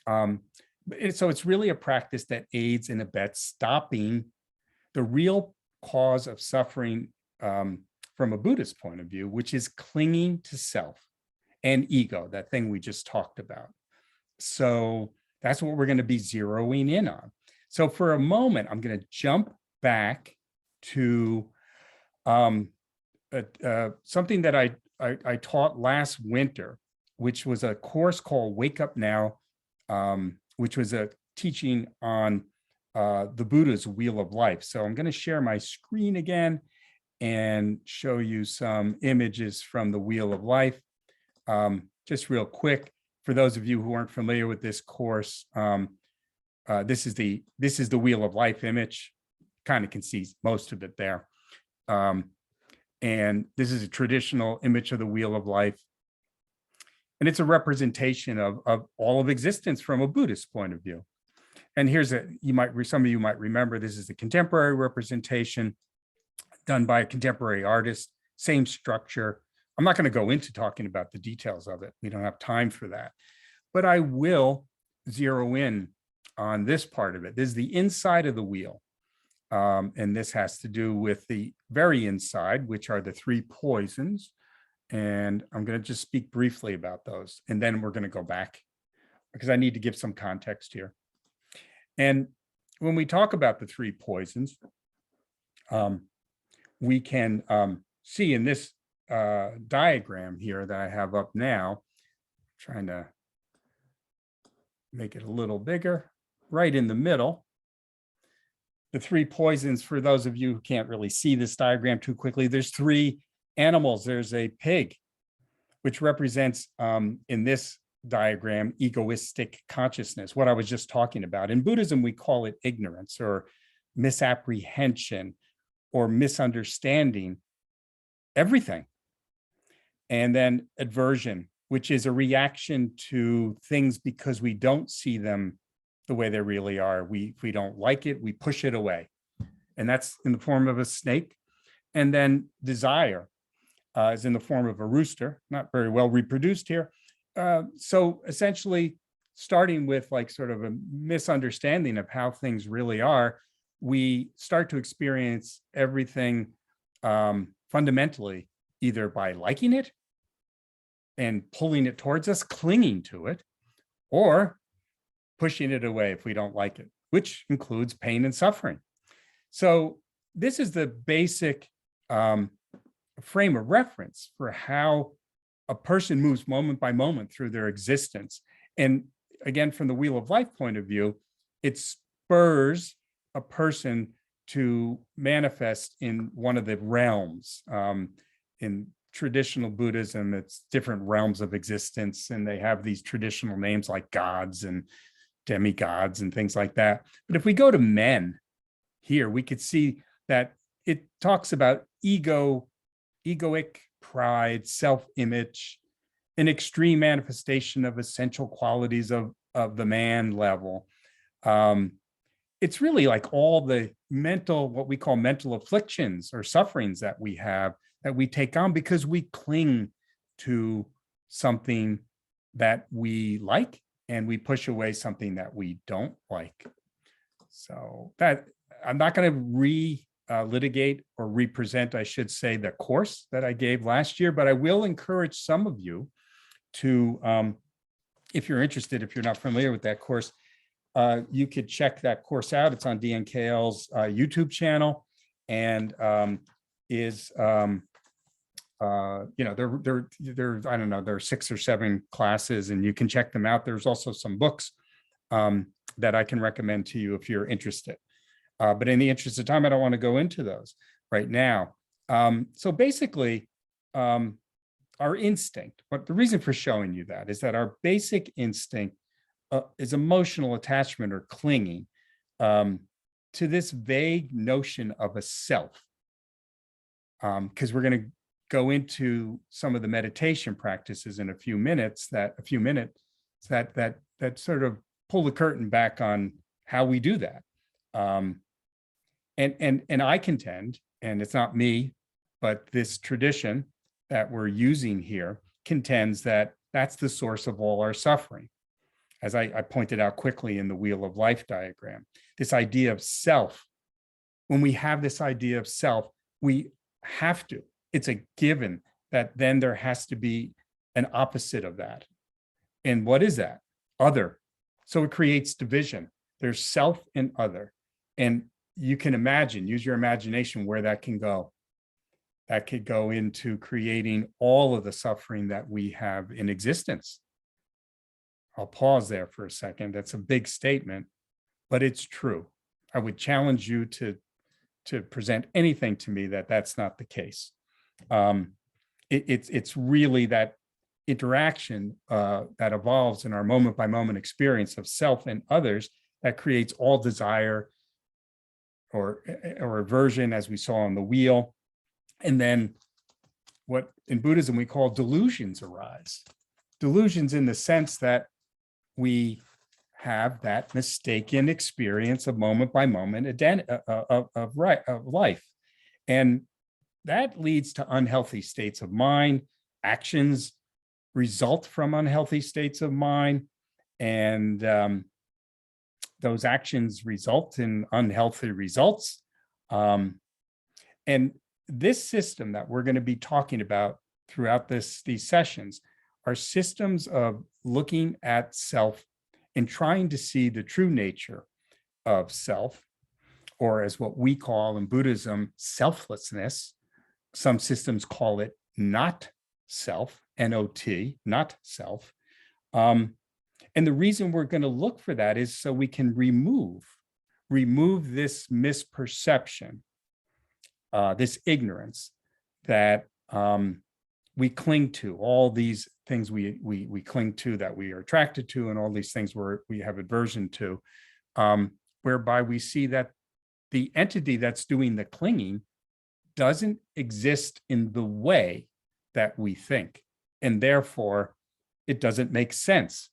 So it's really a practice that aids and abets stopping the real cause of suffering from a Buddhist point of view, which is clinging to self and ego, that thing we just talked about. So that's what we're going to be zeroing in on. So for a moment, I'm going to jump back to something that I taught last winter which was a course called Wake Up Now, which was a teaching on the Buddha's Wheel of Life. So I'm going to share my screen again and show you some images from the Wheel of Life. Just real quick, for those of you who aren't familiar with this course, this is the Wheel of Life image. Kind of can see most of it there. And this is a traditional image of the Wheel of Life. And it's a representation of all of existence from a Buddhist point of view. And here's some of you might remember, this is a contemporary representation done by a contemporary artist, same structure. I'm not going to go into talking about the details of it. We don't have time for that. But I will zero in on this part of it. This is the inside of the wheel. And this has to do with the very inside, which are the 3 poisons. And I'm going to just speak briefly about those. And then we're going to go back because I need to give some context here. And when we talk about the 3 poisons, we can see in this diagram here that I have up now, trying to make it a little bigger, right in the middle. The 3 poisons, for those of you who can't really see this diagram too quickly, there's 3 animals. There's a pig, which represents, in this diagram, egoistic consciousness, what I was just talking about. In Buddhism, we call it ignorance or misapprehension or misunderstanding everything. And then aversion, which is a reaction to things because we don't see them the way they really are. If we don't like it, we push it away. And that's in the form of a snake. And then desire is in the form of a rooster, not very well reproduced here. So essentially, starting with like sort of a misunderstanding of how things really are, we start to experience everything fundamentally, either by liking it and pulling it towards us, clinging to it, or pushing it away if we don't like it, which includes pain and suffering. So this is the basic frame of reference for how a person moves moment by moment through their existence. And again, from the Wheel of Life point of view, it spurs a person to manifest in one of the realms. In traditional Buddhism, it's different realms of existence, and they have these traditional names like gods and demigods and things like that. But if we go to men here, we could see that it talks about egoic pride, self-image, an extreme manifestation of essential qualities of the man level. It's really like all the what we call mental afflictions or sufferings that we have, that we take on because we cling to something that we like and we push away something that we don't like. So that I'm not going to litigate or represent, I should say, the course that I gave last year, but I will encourage some of you to, if you're interested, if you're not familiar with that course, you could check that course out. It's on DNKL's YouTube channel, and there I don't know, there are 6 or 7 classes, and you can check them out. There's also some books that I can recommend to you if you're interested. But in the interest of time, I don't want to go into those right now. So basically, our instinct, but the reason for showing you that is that our basic instinct is emotional attachment or clinging to this vague notion of a self. Because we're going to go into some of the meditation practices in a few minutes that sort of pull the curtain back on how we do that. And I contend, and it's not me, but this tradition that we're using here contends that that's the source of all our suffering. As I pointed out quickly in the Wheel of Life diagram, this idea of self, when we have this idea of self, we have to, it's a given that then there has to be an opposite of that. And what is that? Other. So it creates division. There's self and other. And you can imagine, use your imagination where that can go. that could go into creating all of the suffering that we have in existence. I'll pause there for a second. That's a big statement, but it's true. I would challenge you to present anything to me that that's not the case. It's really that interaction that evolves in our moment by moment experience of self and others that creates all desire or aversion, as we saw on the wheel. And then what in Buddhism we call delusions arise. Delusions in the sense that we have that mistaken experience of moment by moment of life. And that leads to unhealthy states of mind. Actions result from unhealthy states of mind. And those actions result in unhealthy results. And this system that we're going to be talking about throughout these sessions are systems of looking at self and trying to see the true nature of self, or as what we call in Buddhism, selflessness. Some systems call it not self, N-O-T, not self. And the reason we're going to look for that is so we can remove this misperception, this ignorance that we cling to, all these things we cling to that we are attracted to, and all these things we have aversion to, whereby we see that the entity that's doing the clinging doesn't exist in the way that we think. And therefore, it doesn't make sense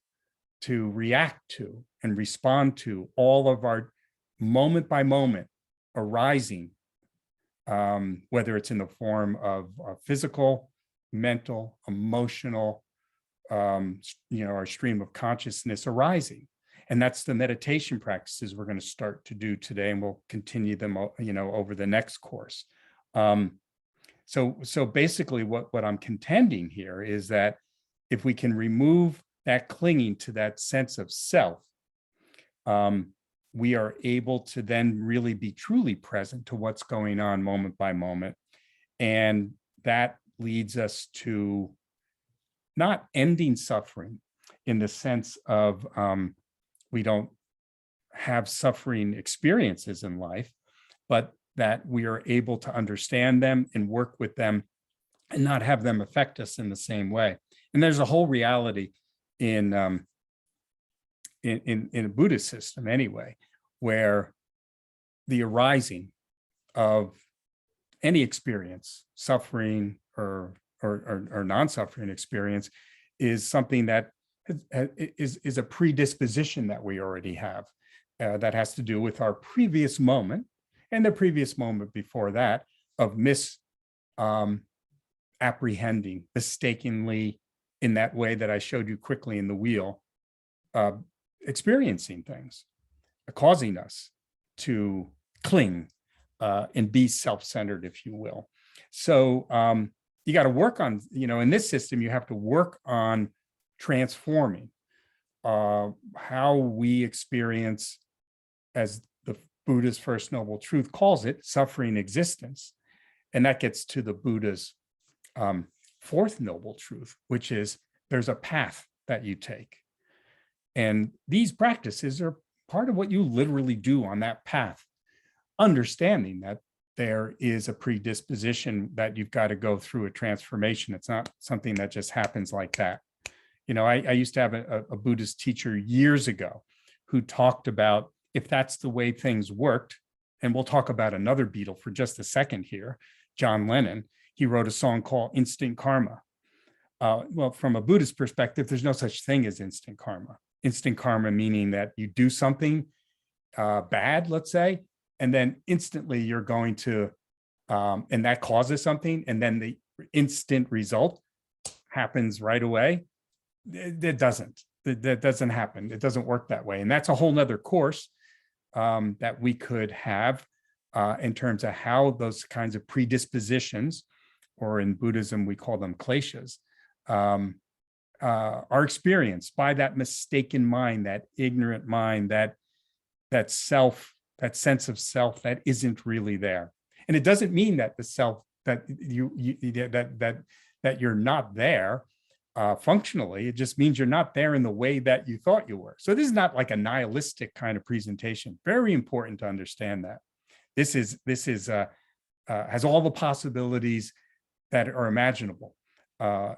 to react to and respond to all of our moment by moment arising, whether it's in the form of physical, mental, emotional, our stream of consciousness arising. And that's the meditation practices we're going to start to do today, and we'll continue them, over the next course. So basically what I'm contending here is that if we can remove that clinging to that sense of self, we are able to then really be truly present to what's going on moment by moment. And that leads us to not ending suffering in the sense of we don't have suffering experiences in life, but that we are able to understand them and work with them and not have them affect us in the same way. And there's a whole reality in a Buddhist system anyway, where the arising of any experience, suffering or non-suffering experience, is something that is a predisposition that we already have, that has to do with our previous moment and the previous moment before that of apprehending mistakenly, in that way that I showed you quickly in the wheel, experiencing things, causing us to cling and be self-centered, if you will. So you got to work on, in this system, you have to work on transforming how we experience, as the Buddha's First Noble Truth calls it, suffering existence. And that gets to the Buddha's Fourth Noble Truth, which is there's a path that you take. And these practices are part of what you literally do on that path, understanding that there is a predisposition that you've got to go through a transformation. It's not something that just happens like that. I used to have a Buddhist teacher years ago who talked about, if that's the way things worked, and we'll talk about another Beatle for just a second here, John Lennon. He wrote a song called Instant Karma. Well, from a Buddhist perspective, there's no such thing as instant karma. Instant karma meaning that you do something bad, let's say, and then instantly you're going to, and that causes something, and then the instant result happens right away. That doesn't happen. It doesn't work that way. And that's a whole nother course that we could have in terms of how those kinds of predispositions, or in Buddhism, we call them kleshas, are experienced by that mistaken mind, that ignorant mind, that self, that sense of self that isn't really there. And it doesn't mean that the self that that you're not there functionally. It just means you're not there in the way that you thought you were. So this is not like a nihilistic kind of presentation. Very important to understand that. This is has all the possibilities that are imaginable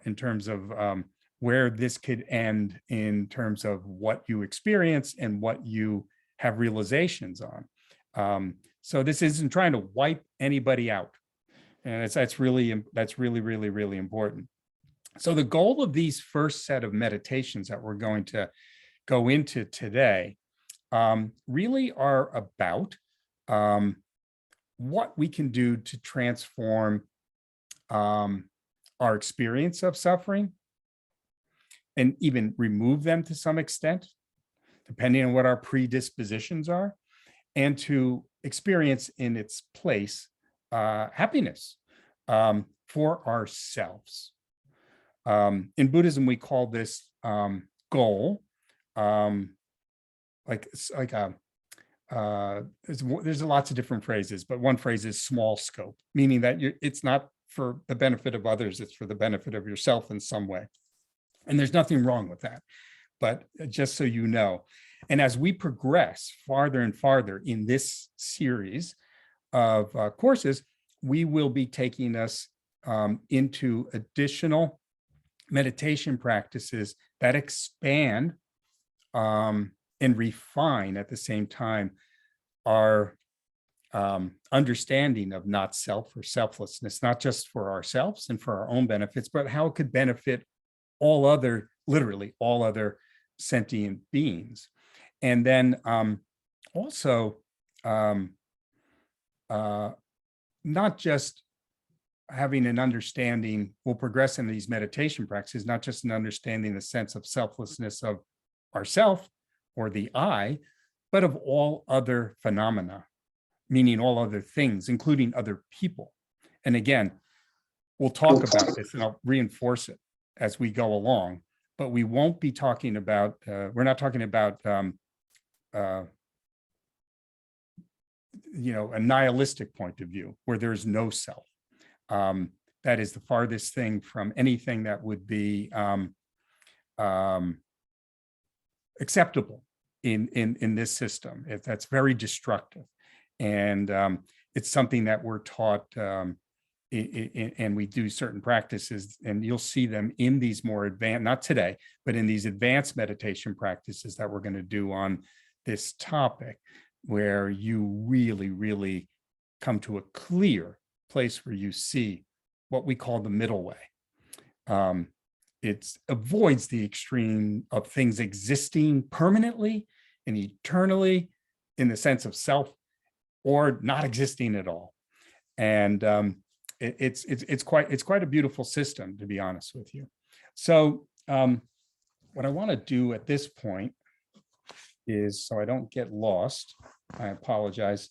in terms of where this could end in terms of what you experience and what you have realizations on. So this isn't trying to wipe anybody out. And that's really, really important. So the goal of these first set of meditations that we're going to go into today really are about what we can do to transform our experience of suffering and even remove them to some extent, depending on what our predispositions are, and to experience in its place happiness for ourselves. In Buddhism, we call this goal, there's lots of different phrases, but one phrase is small scope, meaning that it's not for the benefit of others, it's for the benefit of yourself in some way. And there's nothing wrong with that, but just so you know. And as we progress farther and farther in this series of courses, we will be taking us into additional meditation practices that expand and refine at the same time our understanding of not self or selflessness, not just for ourselves and for our own benefits, but how it could benefit all other, literally all other sentient beings. And then also not just having an understanding, we'll progress in these meditation practices, not just an understanding the sense of selflessness of ourself or the I, but of all other phenomena, meaning all other things, including other people. And again, we'll talk about this and I'll reinforce it as we go along, but we won't be talking about, we're not talking about, a nihilistic point of view where there's no self. That is the farthest thing from anything that would be acceptable in this system. That's very destructive. And it's something that we're taught and we do certain practices, and you'll see them in these more advanced, not today, but in these advanced meditation practices that we're going to do on this topic, where you really, really come to a clear place where you see what we call the middle way. It avoids the extreme of things existing permanently and eternally in the sense of self, or not existing at all. And it's quite a beautiful system, to be honest with you. So what I want to do at this point is, so I don't get lost, I apologize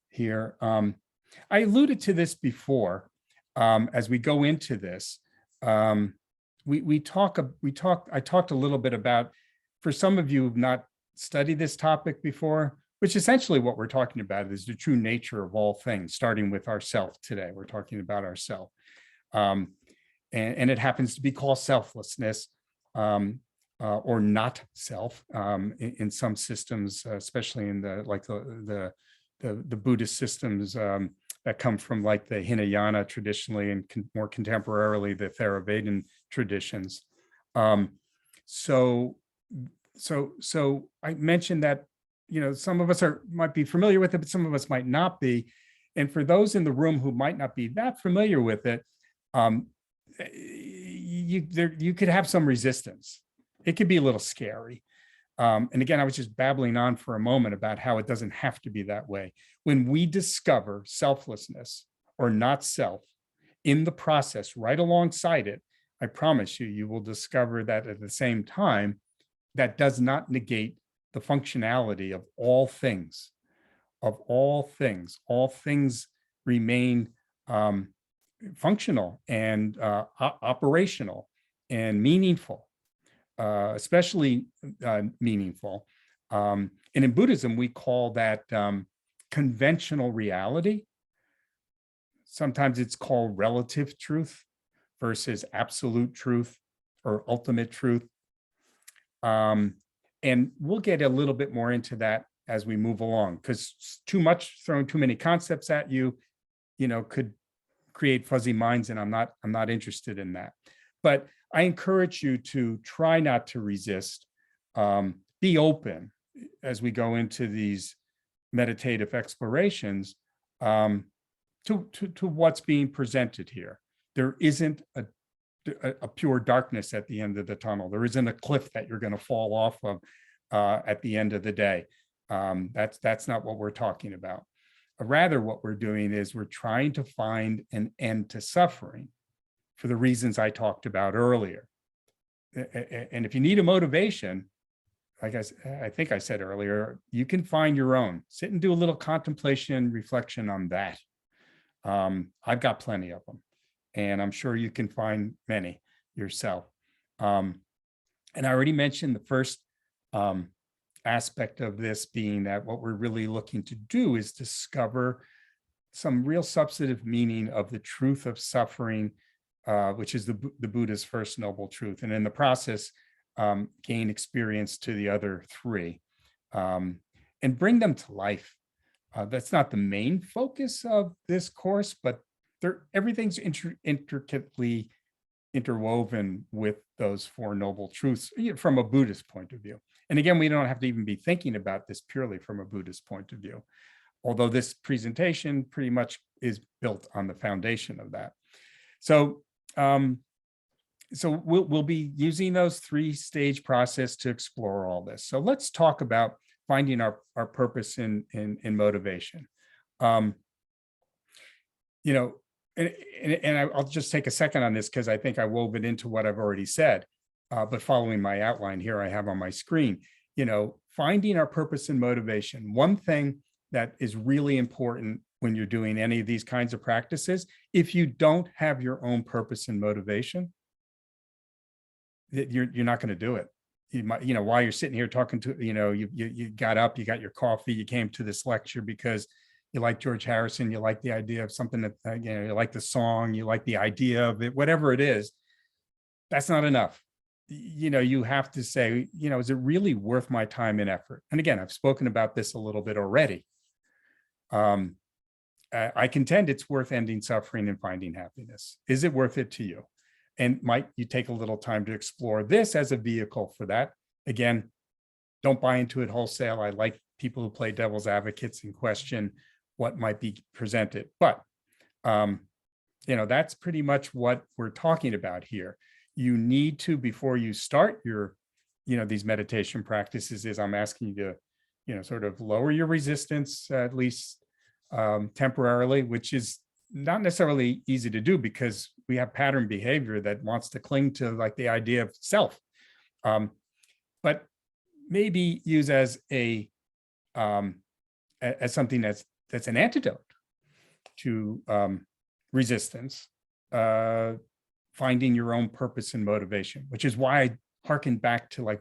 here. I alluded to this before. As we go into this, I talked a little bit about, for some of you who've not studied this topic before, which essentially what we're talking about is the true nature of all things, starting with ourself today. We're talking about ourself. And it happens to be called selflessness or not self in some systems, especially in the Buddhist systems that come from like the Hinayana traditionally, and more contemporarily the Theravada traditions. So I mentioned that, some of us might be familiar with it, but some of us might not be. And for those in the room who might not be that familiar with it, you could have some resistance. It could be a little scary. And again, I was just babbling on for a moment about how it doesn't have to be that way. When we discover selflessness or not self in the process, right alongside it, I promise you will discover that at the same time, that does not negate the functionality of all things. All things remain functional and operational and meaningful. Especially meaningful. And in Buddhism, we call that conventional reality. sometimes it's called relative truth versus absolute truth or ultimate truth. And we'll get a little bit more into that as we move along, because throwing too many concepts at you, could create fuzzy minds, and I'm not interested in that. But I encourage you to try not to resist, be open as we go into these meditative explorations, to what's being presented here. There isn't a pure darkness at the end of the tunnel. There isn't a cliff that you're going to fall off of at the end of the day. That's not what we're talking about. Rather, what we're doing is we're trying to find an end to suffering for the reasons I talked about earlier. And if you need a motivation, like I think I said earlier, you can find your own. Sit and do a little contemplation, reflection on that. I've got plenty of them, and I'm sure you can find many yourself. And I already mentioned the first aspect of this being that what we're really looking to do is discover some real substantive meaning of the truth of suffering, which is the Buddha's first noble truth. And in the process, gain experience to the other three, and bring them to life. That's not the main focus of this course, but everything's intricately interwoven with those four noble truths from a Buddhist point of view. And again, we don't have to even be thinking about this purely from a Buddhist point of view, although this presentation pretty much is built on the foundation of that. So, we'll be using those 3-stage process to explore all this. So let's talk about finding our purpose in motivation. And I'll just take a second on this because I think I wove it into what I've already said. But following my outline here, I have on my screen, finding our purpose and motivation. One thing that is really important when you're doing any of these kinds of practices, if you don't have your own purpose and motivation, you're not going to do it. You might, while you're sitting here talking to, you got up, you got your coffee, you came to this lecture because you like George Harrison, you like the idea of something that, you like the song, you like the idea of it, whatever it is, that's not enough. You have to say, is it really worth my time and effort? And again, I've spoken about this a little bit already. I contend it's worth ending suffering and finding happiness. Is it worth it to you? And might you take a little time to explore this as a vehicle for that? Again, don't buy into it wholesale. I like people who play devil's advocates and question what might be presented. But, that's pretty much what we're talking about here. You need to, before you start your, these meditation practices, is I'm asking you to, sort of lower your resistance, at least temporarily, which is not necessarily easy to do because we have pattern behavior that wants to cling to like the idea of self, but maybe use as something that's an antidote to resistance, finding your own purpose and motivation, which is why I hearken back to like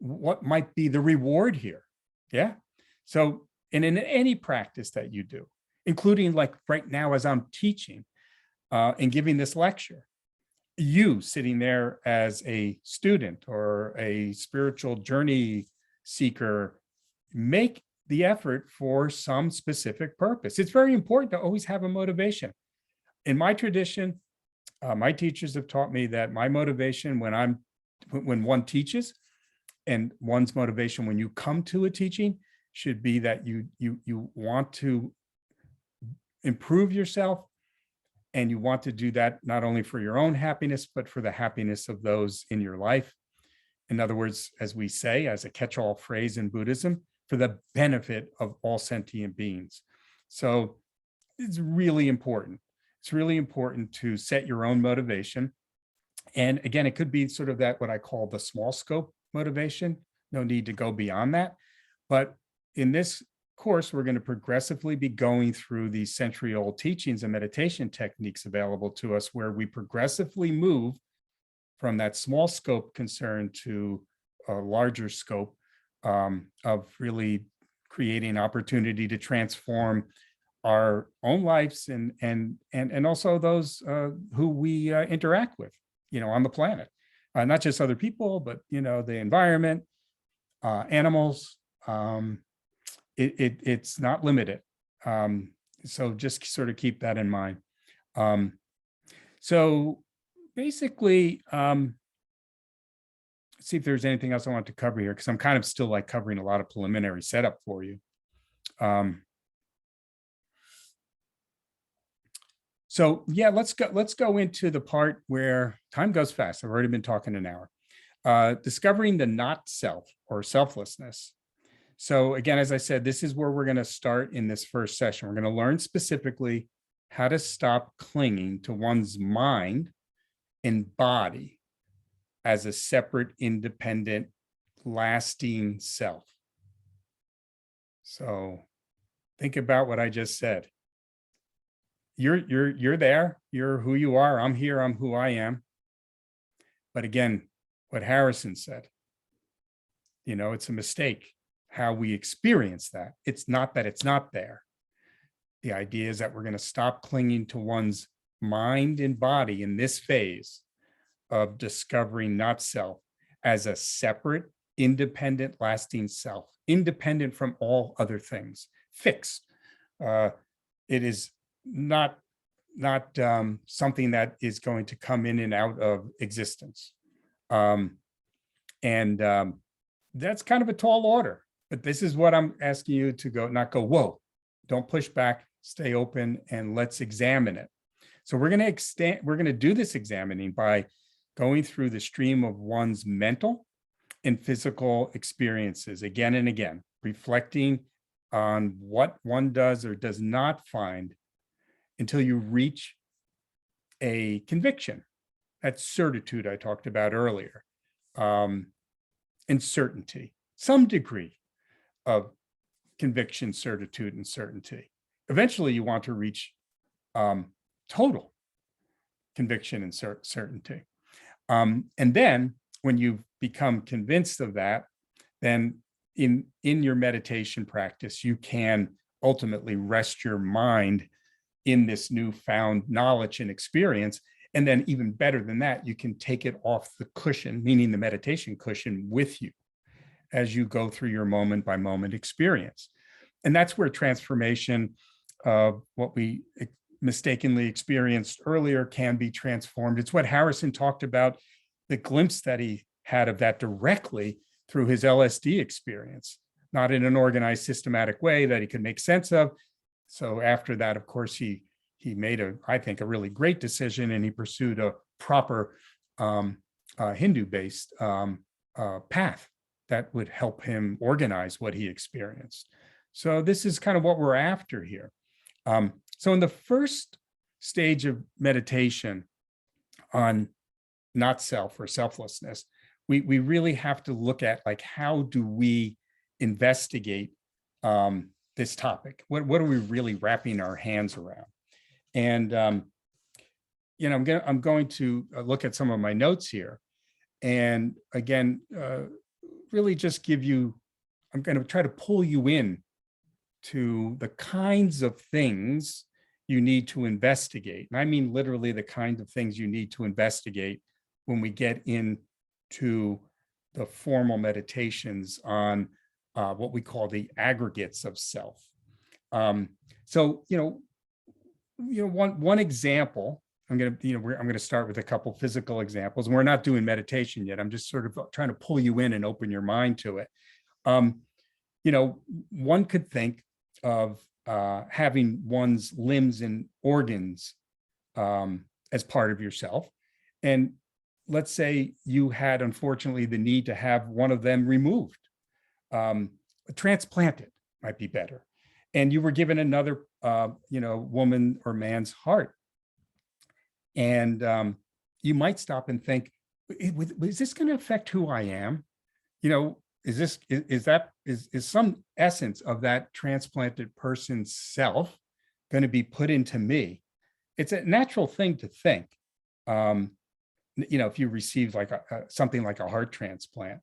what might be the reward here. Yeah. So, and in any practice that you do, including like right now as I'm teaching and giving this lecture, you sitting there as a student or a spiritual journey seeker, make the effort for some specific purpose. It's very important to always have a motivation. In my tradition, my teachers have taught me that my motivation when one teaches, and one's motivation when you come to a teaching, should be that you want to improve yourself, and you want to do that not only for your own happiness, but for the happiness of those in your life. In other words, as we say, as a catch-all phrase in Buddhism, for the benefit of all sentient beings. So it's really important. It's really important to set your own motivation. And again, it could be sort of that, what I call the small scope motivation. No need to go beyond that. But in this course, we're going to progressively be going through these century-old teachings and meditation techniques available to us, where we progressively move from that small scope concern to a larger scope of really creating opportunity to transform our own lives and also those who we interact with, on the planet, not just other people, but the environment, animals. It's not limited. So just sort of keep that in mind. So basically, let's see if there's anything else I want to cover here, because I'm kind of still like covering a lot of preliminary setup for you. So yeah, let's go into the part where time goes fast. I've already been talking an hour. Discovering the not self or selflessness. So again, as I said, this is where we're going to start in this first session. We're going to learn specifically how to stop clinging to one's mind and body as a separate, independent, lasting self. So think about what I just said. You're there. You're who you are. I'm here. I'm who I am. But again, what Harrison said, it's a mistake how we experience that. It's not that it's not there. The idea is that we're going to stop clinging to one's mind and body in this phase of discovering not self as a separate, independent, lasting self, independent from all other things, fixed. It is not something that is going to come in and out of existence. That's kind of a tall order, but this is what I'm asking you to not go, whoa, don't push back, stay open, and let's examine it. So we're going to do this examining by going through the stream of one's mental and physical experiences again and again, reflecting on what one does or does not find until you reach a conviction, that certitude I talked about earlier, and certainty, some degree of conviction, certitude, and certainty. Eventually, you want to reach total conviction and certainty. And then when you've become convinced of that, then in your meditation practice, you can ultimately rest your mind in this newfound knowledge and experience. And then even better than that, you can take it off the cushion, meaning the meditation cushion, with you as you go through your moment by moment experience. And that's where transformation of what we mistakenly experienced earlier can be transformed. It's what Harrison talked about, the glimpse that he had of that directly through his LSD experience, not in an organized, systematic way that he could make sense of. So after that, of course, he made I think, a really great decision, and he pursued a proper Hindu-based path that would help him organize what he experienced. So this is kind of what we're after here. So in the first stage of meditation on not self or selflessness, we really have to look at, like, how do we investigate this topic? What are we really wrapping our hands around? And I'm going to look at some of my notes here, and again, really just give you. I'm going to try to pull you in to the kinds of things you need to investigate, and I mean literally the kinds of things you need to investigate when we get into the formal meditations on what we call the aggregates of self. So one example. I'm going to start with a couple physical examples, and we're not doing meditation yet. I'm just sort of trying to pull you in and open your mind to it. One could think of having one's limbs and organs as part of yourself. And let's say you had, unfortunately, the need to have one of them removed. Transplanted might be better. And you were given another, woman or man's heart. And you might stop and think, is this going to affect who I am? Is some essence of that transplanted person's self going to be put into me? It's a natural thing to think. If you receive like something like a heart transplant,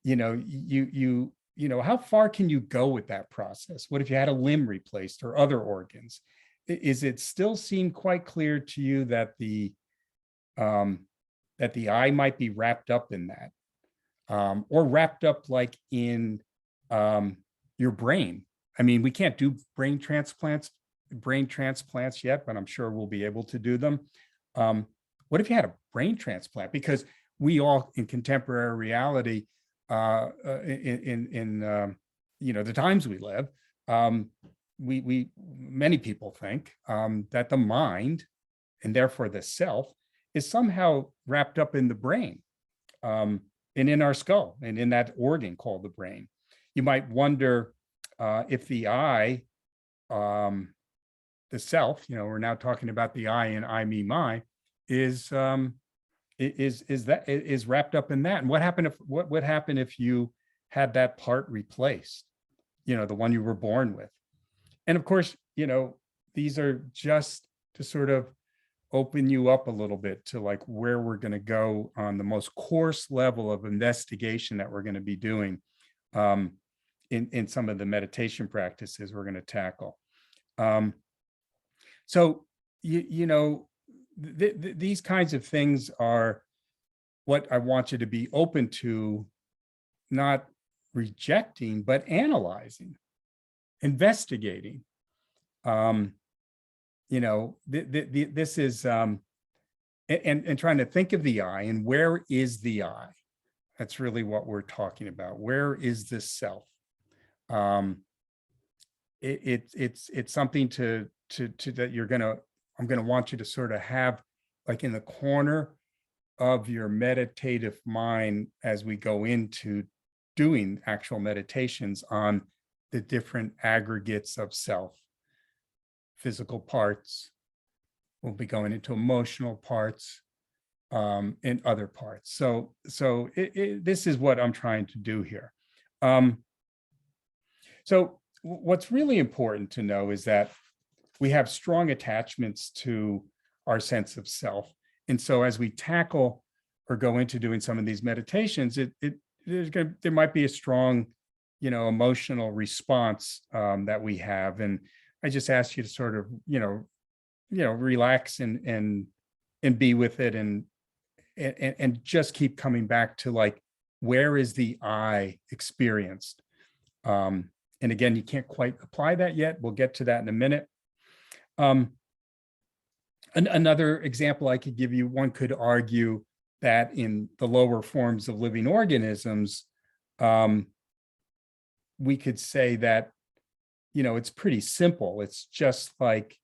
you how far can you go with that process? What if you had a limb replaced or other organs? Is it still seem quite clear to you that the eye might be wrapped up in that, or wrapped up like in your brain? I mean, we can't do brain transplants yet, but I'm sure we'll be able to do them. What if you had a brain transplant? Because we all, in contemporary reality, in the times we live, many people think that the mind, and therefore the self, is somehow wrapped up in the brain, and in our skull, and in that organ called the brain. You might wonder if the eye, the self, we're now talking about the I and I, me, my, is wrapped up in that. And what would happen if you had that part replaced, the one you were born with? And of course, these are just to sort of open you up a little bit to like where we're going to go on the most coarse level of investigation that we're going to be doing in some of the meditation practices we're going to tackle. So, these kinds of things are what I want you to be open to, not rejecting, but analyzing, investigating. This is, and trying to think of the I, and where is the I? That's really what we're talking about. Where is this self? It's something to that I'm gonna want you to sort of have like in the corner of your meditative mind as we go into doing actual meditations on the different aggregates of self. Physical parts, we'll be going into emotional parts, and other parts. So this is what I'm trying to do here. So what's really important to know is that we have strong attachments to our sense of self. And so as we tackle or go into doing some of these meditations, there might be a strong, emotional response that we have. And I just ask you to sort of, relax and be with it, and just keep coming back to like, where is the I experienced? And again, you can't quite apply that yet. We'll get to that in a minute. Another example I could give you, one could argue that in the lower forms of living organisms, we could say that, it's pretty simple. It's just like,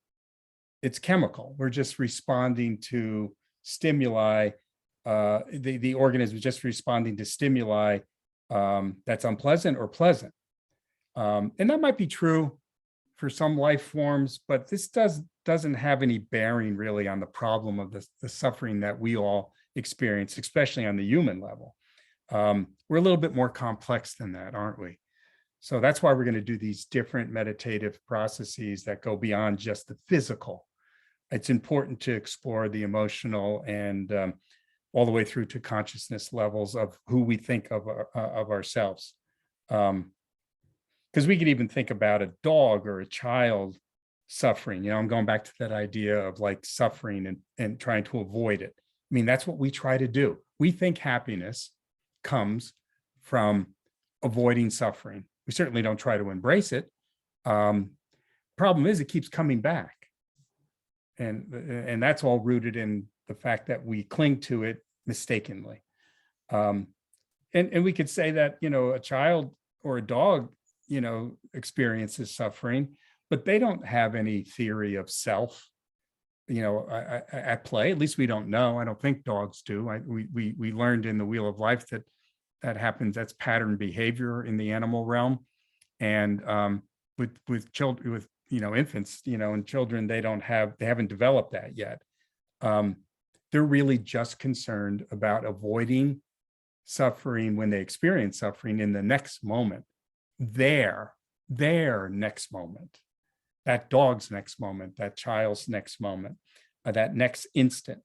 it's chemical. We're just responding to stimuli. The organism is just responding to stimuli that's unpleasant or pleasant. And that might be true for some life forms, but this doesn't have any bearing really on the problem of the suffering that we all experience, especially on the human level. We're a little bit more complex than that, aren't we? So that's why we're going to do these different meditative processes that go beyond just the physical. It's important to explore the emotional and all the way through to consciousness levels of who we think of ourselves. Because we could even think about a dog or a child suffering. I'm going back to that idea of like suffering and trying to avoid it. I mean, that's what we try to do. We think happiness comes from avoiding suffering. We certainly don't try to embrace it. Problem is, it keeps coming back. And that's all rooted in the fact that we cling to it mistakenly. And we could say that, a child or a dog, experiences suffering, but they don't have any theory of self, at play. At least we don't know. I don't think dogs do. We learned in the Wheel of Life that happens. That's pattern behavior in the animal realm. And with children, with infants, and children, they haven't developed that yet. They're really just concerned about avoiding suffering when they experience suffering in the next moment. Their next moment, that dog's next moment, that child's next moment, that next instant.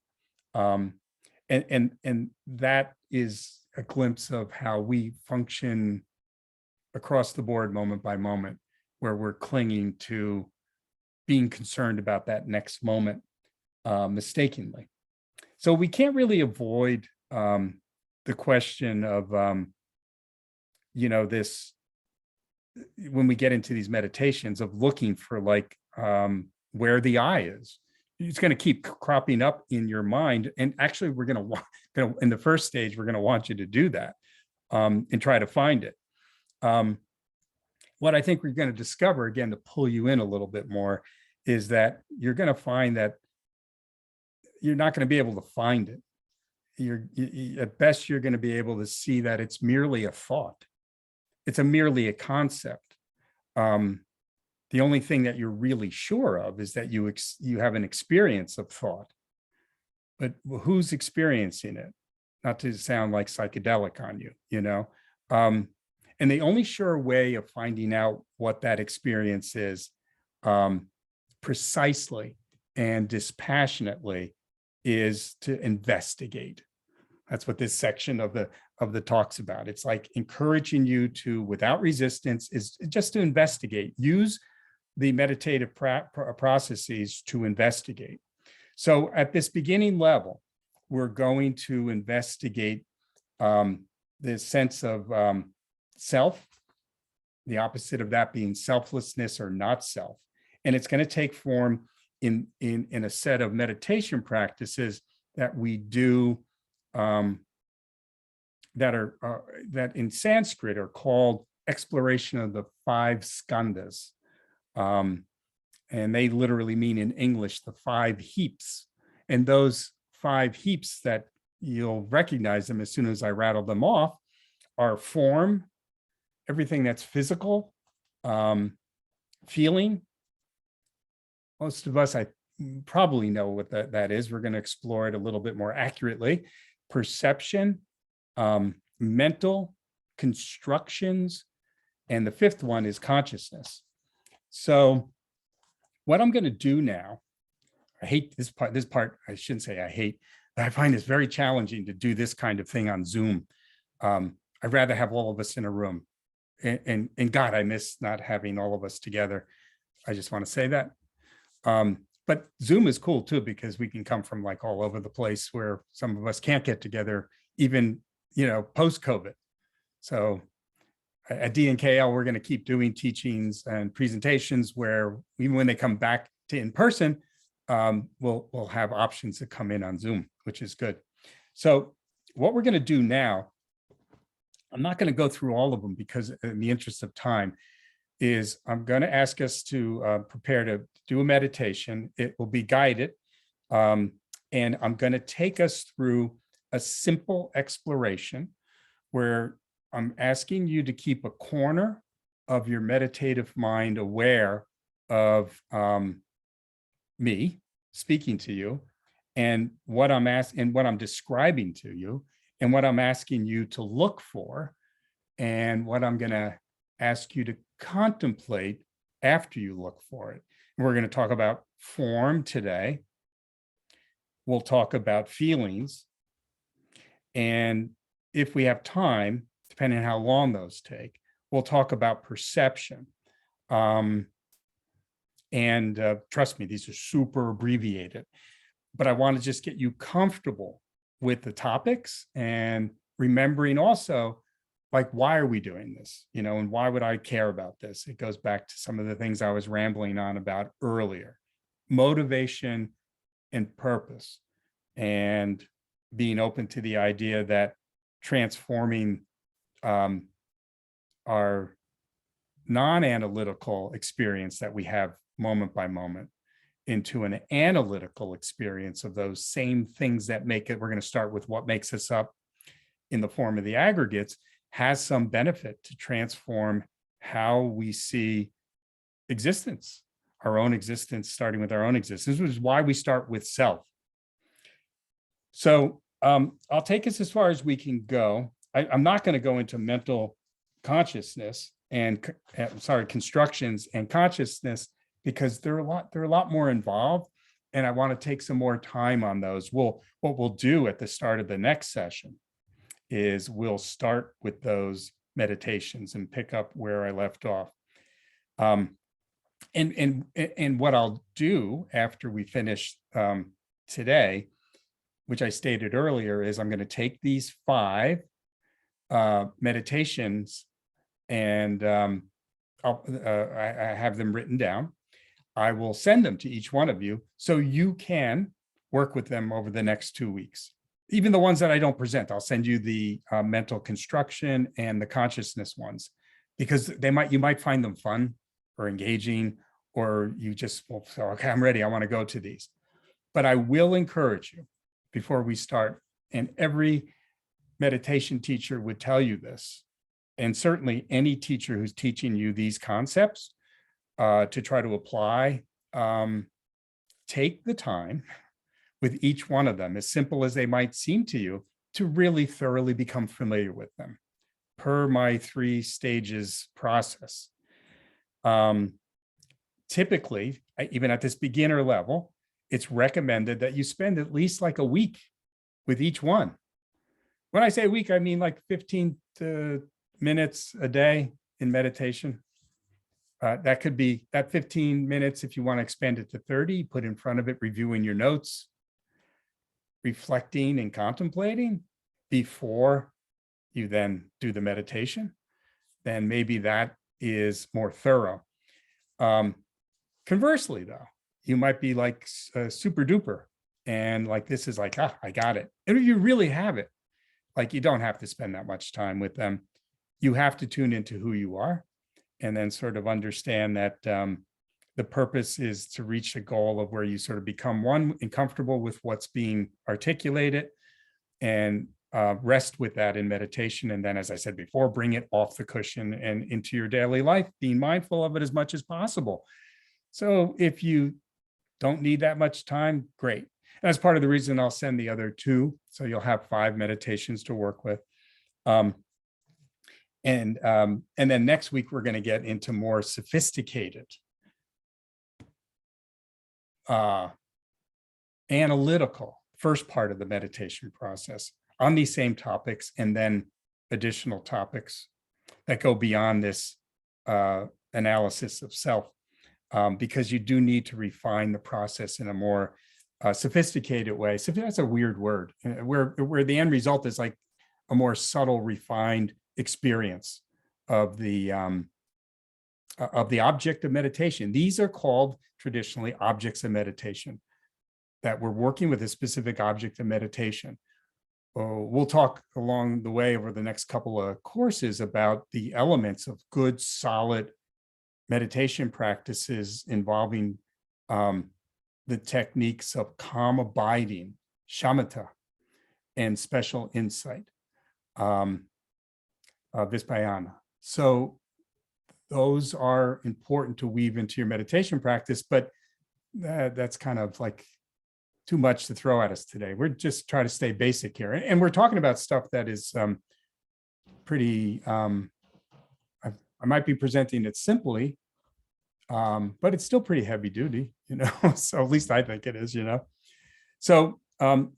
And that is a glimpse of how we function across the board, moment by moment, where we're clinging to being concerned about that next moment mistakenly. So we can't really avoid the question of, this, when we get into these meditations, of looking for like where the I is. It's going to keep cropping up in your mind. And actually, we're going to, in the first stage, we're going to want you to do that and try to find it. What I think we're going to discover, again, to pull you in a little bit more, is that you're going to find that you're not going to be able to find it. At best, you're going to be able to see that it's merely a thought. It's merely a concept. The only thing that you're really sure of is that you have an experience of thought. But who's experiencing it? Not to sound like psychedelic on you, and the only sure way of finding out what that experience is precisely and dispassionately is to investigate. That's what this section of the talk's about. It's like encouraging you to, without resistance, is just to investigate. Use the meditative processes to investigate. So at this beginning level, we're going to investigate the sense of self, the opposite of that being selflessness or not self. And it's going to take form in a set of meditation practices that we do that in Sanskrit are called exploration of the 5 Skandas. And they literally mean in English, the 5 heaps. And those 5 heaps, that you'll recognize them as soon as I rattle them off, are form, everything that's physical, feeling. Most of us, I probably know what that is. We're going to explore it a little bit more accurately. Perception, mental constructions, and the 5th one is consciousness. So what I'm going to do now, I hate this part, I shouldn't say I hate, but I find it's very challenging to do this kind of thing on Zoom. I'd rather have all of us in a room. And God, I miss not having all of us together. I just want to say that. But Zoom is cool too, because we can come from like all over the place, where some of us can't get together, even, post-COVID. So at DNKL, we're going to keep doing teachings and presentations where even when they come back to in person, we'll have options to come in on Zoom, which is good. So what we're going to do now, I'm not going to go through all of them because in the interest of time, is I'm going to ask us to prepare to do a meditation. It will be guided. And I'm going to take us through a simple exploration where I'm asking you to keep a corner of your meditative mind aware of me speaking to you, and what I'm asking and what I'm describing to you, and what I'm asking you to look for, and what I'm going to ask you to contemplate after you look for it. And we're going to talk about form today. We'll talk about feelings. And if we have time, depending on how long those take, we'll talk about perception. And trust me, these are super abbreviated, but I want to just get you comfortable with the topics and remembering also, like, why are we doing this? And why would I care about this? It goes back to some of the things I was rambling on about earlier: motivation and purpose, and being open to the idea that transforming our non-analytical experience that we have moment by moment into an analytical experience of those same things that make it. We're going to start with what makes us up in the form of the aggregates, has some benefit to transform how we see existence, our own existence, starting with our own existence, which is why we start with self. So I'll take us as far as we can go. I'm not going to go into mental consciousness and constructions and consciousness, because there are a lot more involved, and I want to take some more time on those. What we'll do at the start of the next session is we'll start with those meditations and pick up where I left off. And what I'll do after we finish today, which I stated earlier, is I'm going to take these 5 meditations and I have them written down. I will send them to each one of you so you can work with them over the next 2 weeks. Even the ones that I don't present, I'll send you the mental construction and the consciousness ones, because you might find them fun or engaging, or you just will say, okay, I'm ready, I want to go to these. But I will encourage you before we start, and every meditation teacher would tell you this, and certainly any teacher who's teaching you these concepts to try to apply, take the time with each one of them, as simple as they might seem to you, to really thoroughly become familiar with them per my 3 stages process. Typically, even at this beginner level, it's recommended that you spend at least like a week with each one. When I say a week, I mean like 15 minutes a day in meditation. That could be that 15 minutes. If you want to expand it to 30, put in front of it, reviewing your notes, reflecting and contemplating before you then do the meditation, then maybe that is more thorough. Conversely, though, you might be like super duper and like, this is like, I got it. And if you really have it, like, you don't have to spend that much time with them. You have to tune into who you are and then sort of understand that the purpose is to reach a goal of where you sort of become one and comfortable with what's being articulated, and rest with that in meditation. And then, as I said before, bring it off the cushion and into your daily life, being mindful of it as much as possible. So if you don't need that much time, great. And that's part of the reason I'll send the other 2. So you'll have 5 meditations to work with. And then next week, we're going to get into more sophisticated analytical first part of the meditation process on these same topics, and then additional topics that go beyond this analysis of self, because you do need to refine the process in a more sophisticated way. So that's a weird word, where the end result is like a more subtle, refined experience of the object of meditation. These are called traditionally objects of meditation, that we're working with a specific object of meditation. We'll talk along the way over the next couple of courses about the elements of good, solid meditation practices involving the techniques of calm abiding, shamatha, and special insight, vispayana. So those are important to weave into your meditation practice, but that's kind of like too much to throw at us today. We're just trying to stay basic here. And we're talking about stuff that is pretty, I might be presenting it simply, but it's still pretty heavy duty, so at least I think it is, So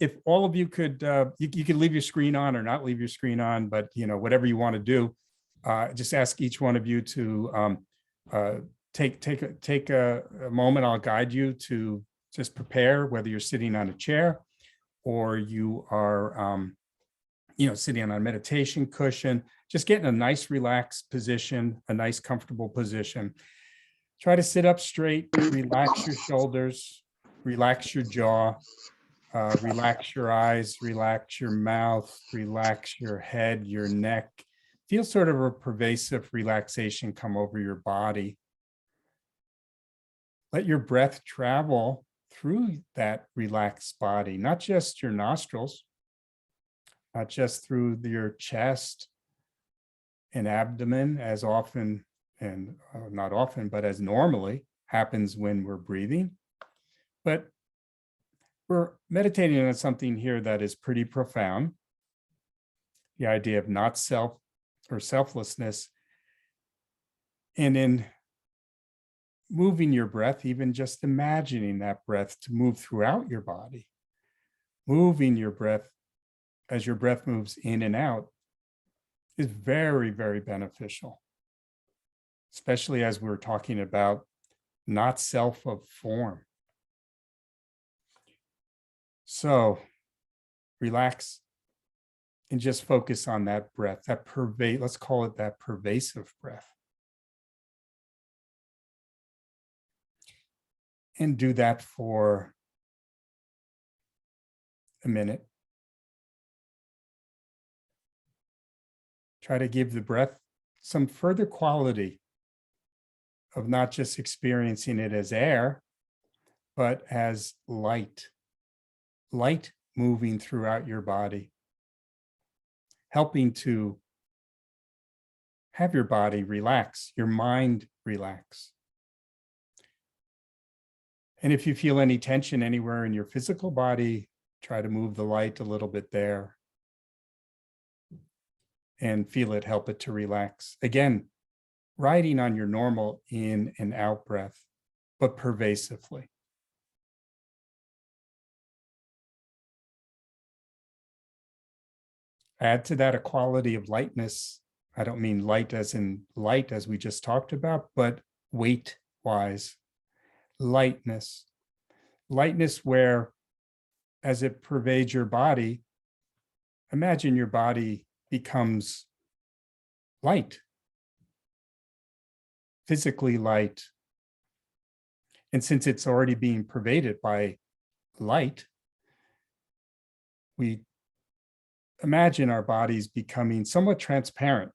if all of you could, you could leave your screen on or not leave your screen on, but whatever you want to do, just ask each one of you to take a moment. I'll guide you to just prepare, whether you're sitting on a chair or you are, sitting on a meditation cushion. Just get in a nice, relaxed position, a nice, comfortable position. Try to sit up straight, relax your shoulders, relax your jaw, relax your eyes, relax your mouth, relax your head, your neck. Feel sort of a pervasive relaxation come over your body. Let your breath travel through that relaxed body, not just your nostrils, not just through your chest and abdomen, as often and not often, but as normally happens when we're breathing. But we're meditating on something here that is pretty profound. The idea of not self or selflessness. And in moving your breath, even just imagining that breath to move throughout your body, moving your breath as your breath moves in and out, is very, very beneficial, especially as we're talking about not self of form. So relax and just focus on that breath, that let's call it that pervasive breath. And do that for a minute. Try to give the breath some further quality of not just experiencing it as air, but as light moving throughout your body, helping to have your body relax, your mind relax. And if you feel any tension anywhere in your physical body, try to move the light a little bit there and feel it, help it to relax. Again, riding on your normal in and out breath, but pervasively. Add to that a quality of lightness. I don't mean light as in light, as we just talked about, but weight-wise, lightness. Lightness where, as it pervades your body, imagine your body becomes light, physically light. And since it's already being pervaded by light, we imagine our bodies becoming somewhat transparent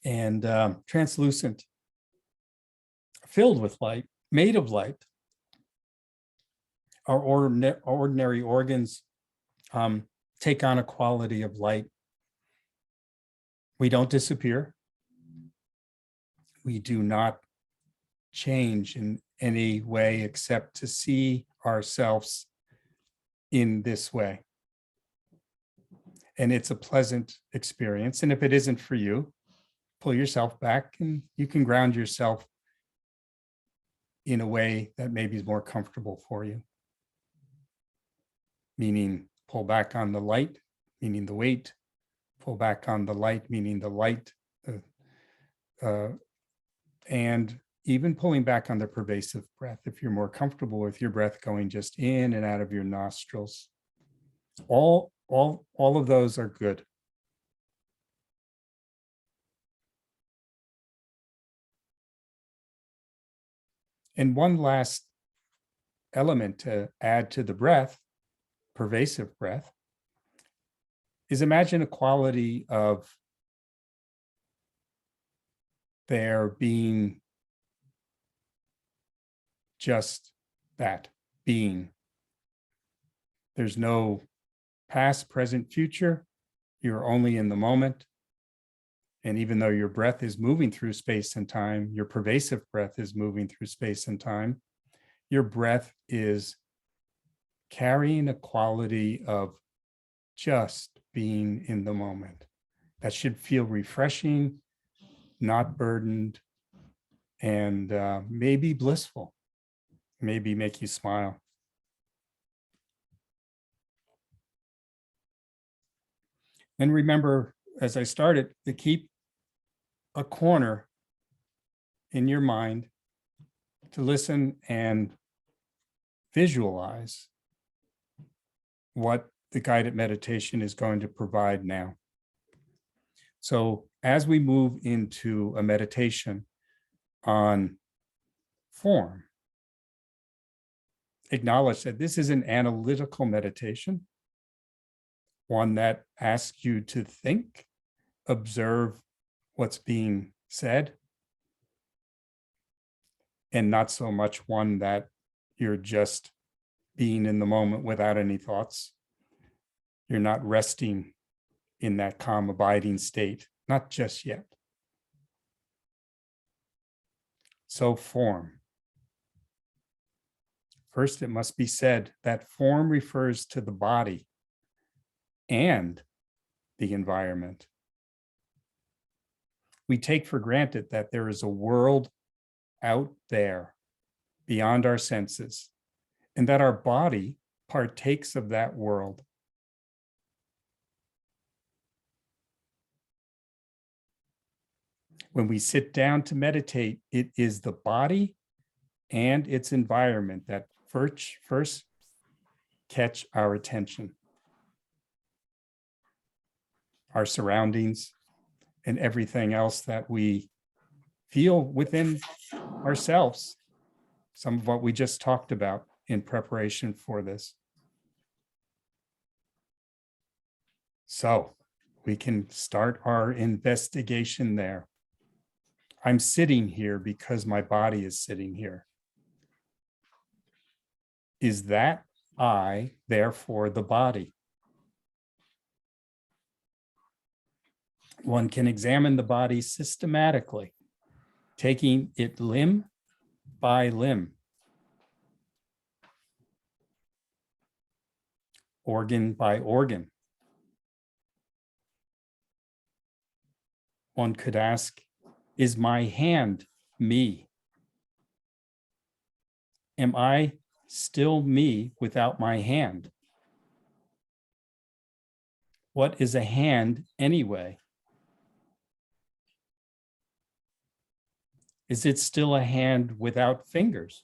and translucent, filled with light, made of light. Our ordinary organs take on a quality of light. We don't disappear. We do not change in any way except to see ourselves in this way. And it's a pleasant experience. And if it isn't for you, pull yourself back and you can ground yourself in a way that maybe is more comfortable for you. Meaning pull back on the light, meaning the weight, pull back on the light, meaning the light, and even pulling back on the pervasive breath if you're more comfortable with your breath going just in and out of your nostrils. All of those are good. And one last element to add to the breath, pervasive breath, is imagine a quality of there being just that, being. There's no past, present, future. You're only in the moment. And even though your breath is moving through space and time, your pervasive breath is moving through space and time, your breath is carrying a quality of just being in the moment. That should feel refreshing, not burdened, and maybe blissful, maybe make you smile. And remember, as I started, to keep a corner in your mind to listen and visualize what the guided meditation is going to provide now. So as we move into a meditation on form, acknowledge that this is an analytical meditation, one that asks you to think, observe what's being said, and not so much one that you're just being in the moment without any thoughts. You're not resting in that calm, abiding state, not just yet. So form. First, it must be said that form refers to the body and the environment. We take for granted that there is a world out there beyond our senses, and that our body partakes of that world. When we sit down to meditate, it is the body and its environment that first catch our attention. Our surroundings and everything else that we feel within ourselves. Some of what we just talked about in preparation for this. So we can start our investigation there. I'm sitting here because my body is sitting here. Is that I, therefore the body? One can examine the body systematically, taking it limb by limb, organ by organ. One could ask, is my hand me? Am I still me without my hand? What is a hand anyway? Is it still a hand without fingers?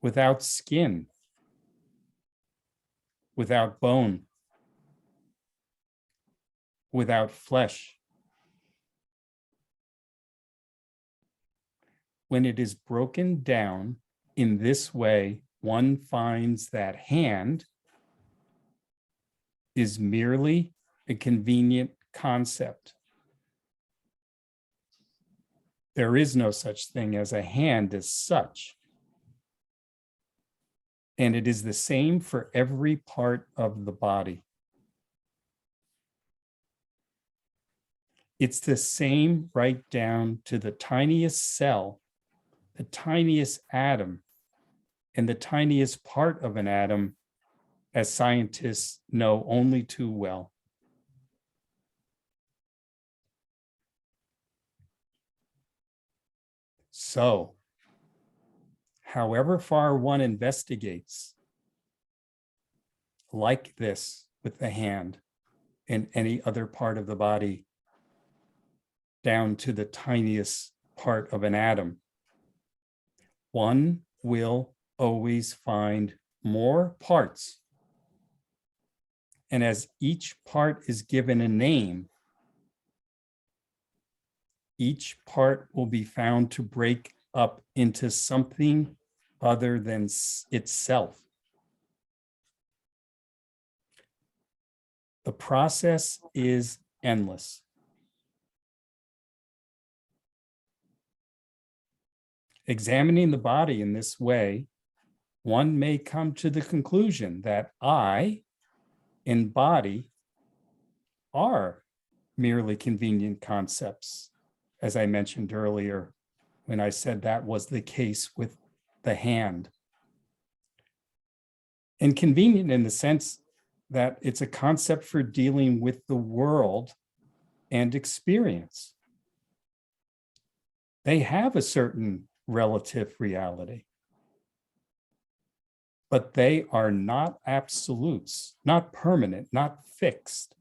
Without skin? Without bone? Without flesh? When it is broken down in this way, one finds that hand is merely a convenient concept. There is no such thing as a hand as such. And it is the same for every part of the body. It's the same right down to the tiniest cell, the tiniest atom, and the tiniest part of an atom, as scientists know only too well. So, however far one investigates, like this with the hand and any other part of the body, down to the tiniest part of an atom, one will always find more parts. And as each part is given a name, each part will be found to break up into something other than itself. The process is endless. Examining the body in this way, one may come to the conclusion that I and body are merely convenient concepts, as I mentioned earlier when I said that was the case with the hand. And convenient in the sense that it's a concept for dealing with the world and experience. They have a certain relative reality, but they are not absolutes, not permanent, not fixed.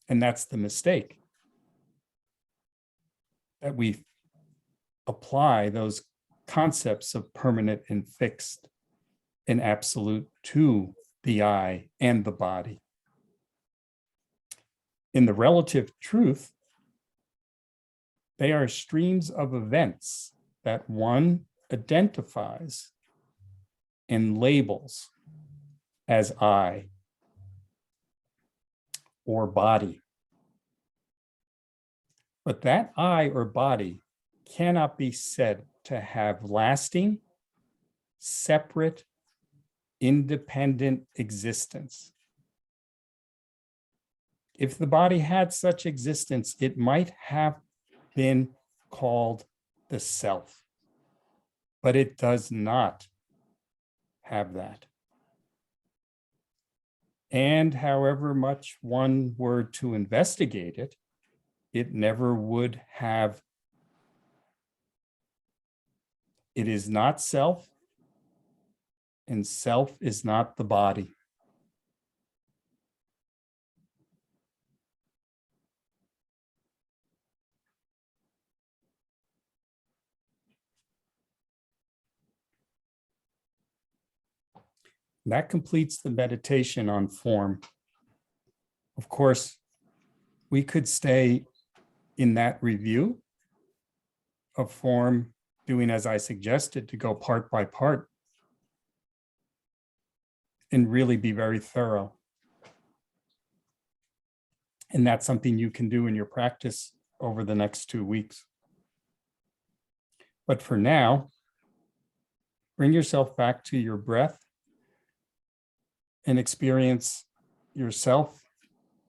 And that's the mistake, that we apply those concepts of permanent and fixed and absolute to the I and the body. In the relative truth, they are streams of events that one identifies and labels as I or body. But that I or body cannot be said to have lasting, separate, independent existence. If the body had such existence, it might have been called the self, but it does not have that. And however much one were to investigate it, it never would have. It is not self, and self is not the body. That completes the meditation on form. Of course, we could stay in that review of form, doing as I suggested, to go part by part and really be very thorough. And that's something you can do in your practice over the next 2 weeks. But for now, bring yourself back to your breath and experience yourself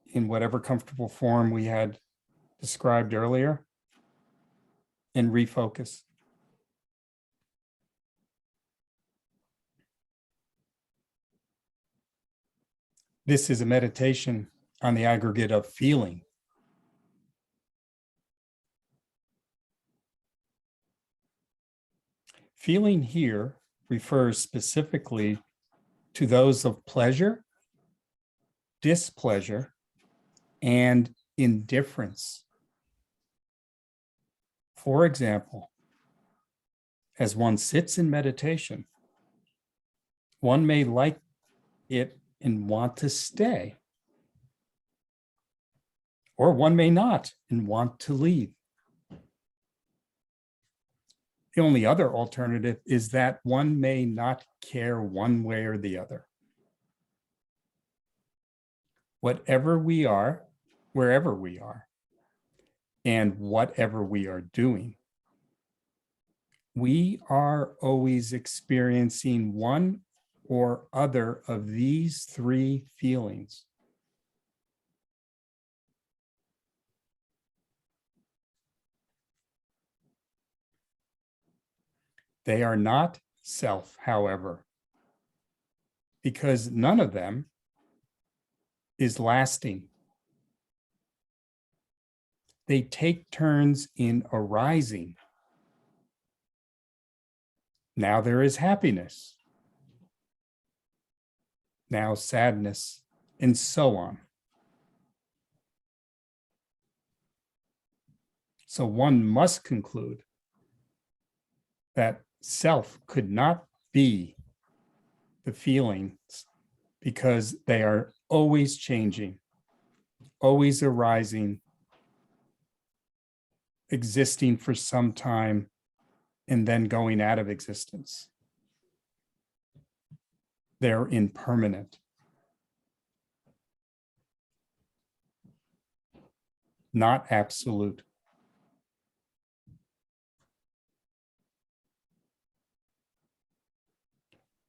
in whatever comfortable form we had described earlier, and refocus. This is a meditation on the aggregate of feeling. Feeling here refers specifically to those of pleasure, displeasure, and indifference. For example, as one sits in meditation, one may like it and want to stay, or one may not and want to leave. The only other alternative is that one may not care one way or the other. Whatever we are, wherever we are, and whatever we are doing, we are always experiencing one or other of these three feelings. They are not self, however, because none of them is lasting. They take turns in arising. Now there is happiness, now sadness, and so on. So one must conclude that self could not be the feelings because they are always changing, always arising, existing for some time, and then going out of existence. They're impermanent. Not absolute.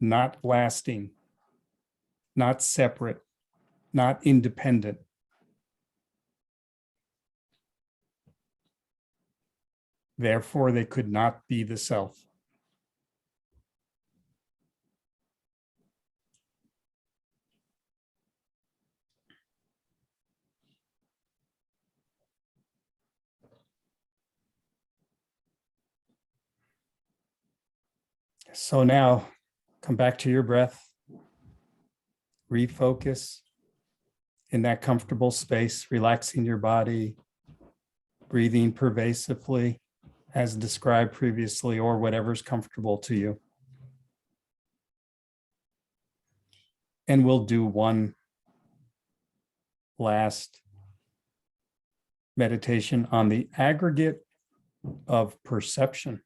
Not lasting, not separate, not independent. Therefore, they could not be the self. So now, come back to your breath, refocus in that comfortable space, relaxing your body, breathing pervasively as described previously, or whatever's comfortable to you. And we'll do one last meditation on the aggregate of perception.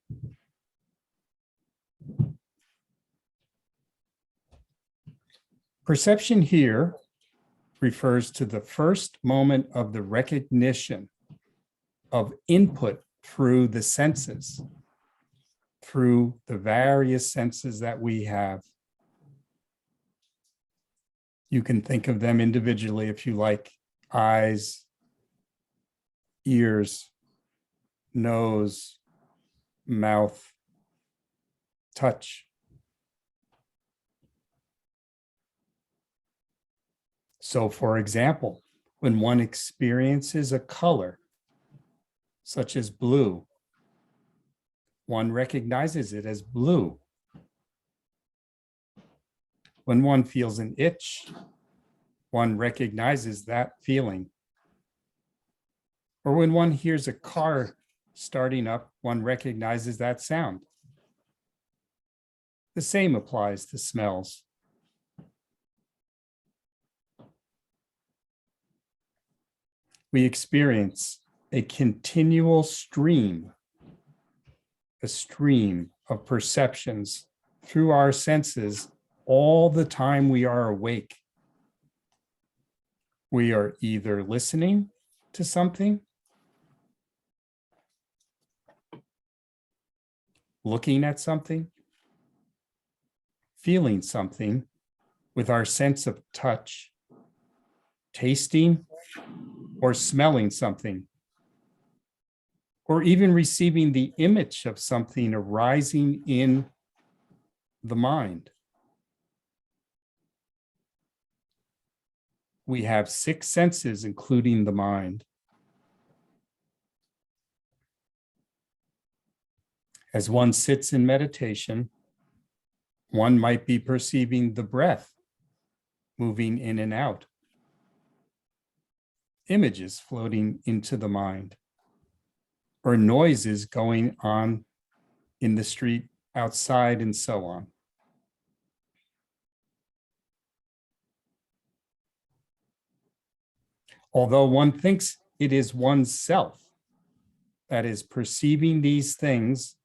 Perception here refers to the first moment of the recognition of input through the senses, through the various senses that we have. You can think of them individually if you like: eyes, ears, nose, mouth, touch. So, for example, when one experiences a color, such as blue, one recognizes it as blue. When one feels an itch, one recognizes that feeling. Or when one hears a car starting up, one recognizes that sound. The same applies to smells. we experience a continual stream, a stream of perceptions through our senses all the time we are awake. We are either listening to something, looking at something, feeling something with our sense of touch, tasting or smelling something, or even receiving the image of something arising in the mind. We have 6 senses, including the mind. As one sits in meditation, one might be perceiving the breath moving in and out, images floating into the mind, or noises going on in the street outside, and so on. Although one thinks it is oneself that is perceiving these things,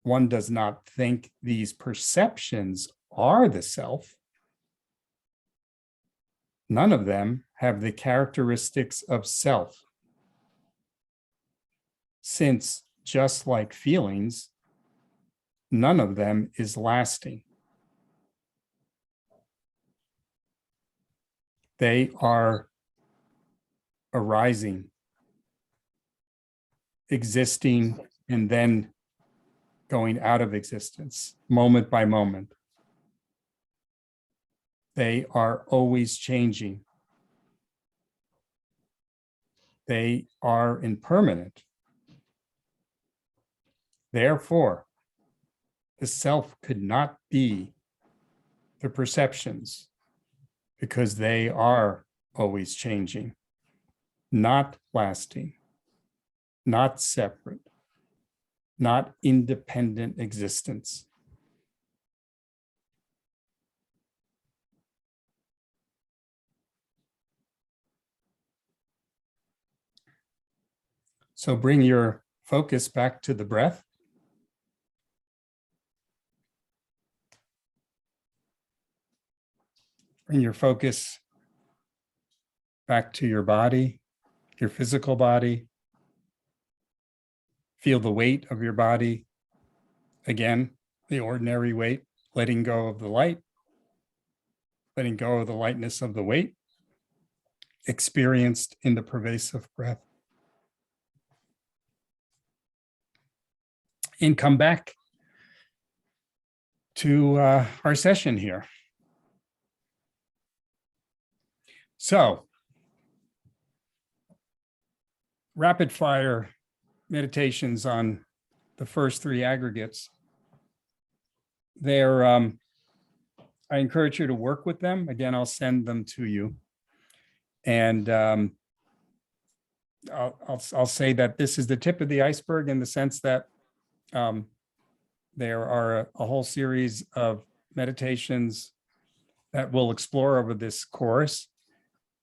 one does not think these perceptions are the self. None of them have the characteristics of self, since, just like feelings, none of them is lasting. They are arising, existing, and then going out of existence, moment by moment. They are always changing. They are impermanent. Therefore, the self could not be the perceptions, because they are always changing, not lasting, not separate, not independent existence. So bring your focus back to the breath. Bring your focus back to your body, your physical body. Feel the weight of your body. Again, the ordinary weight, letting go of the light, letting go of the lightness of the weight, experienced in the pervasive breath. And come back to our session here. So, rapid fire meditations on the first 3 aggregates. They're, I encourage you to work with them. Again, I'll send them to you. And I'll say that this is the tip of the iceberg, in the sense that there are a whole series of meditations that we'll explore over this course.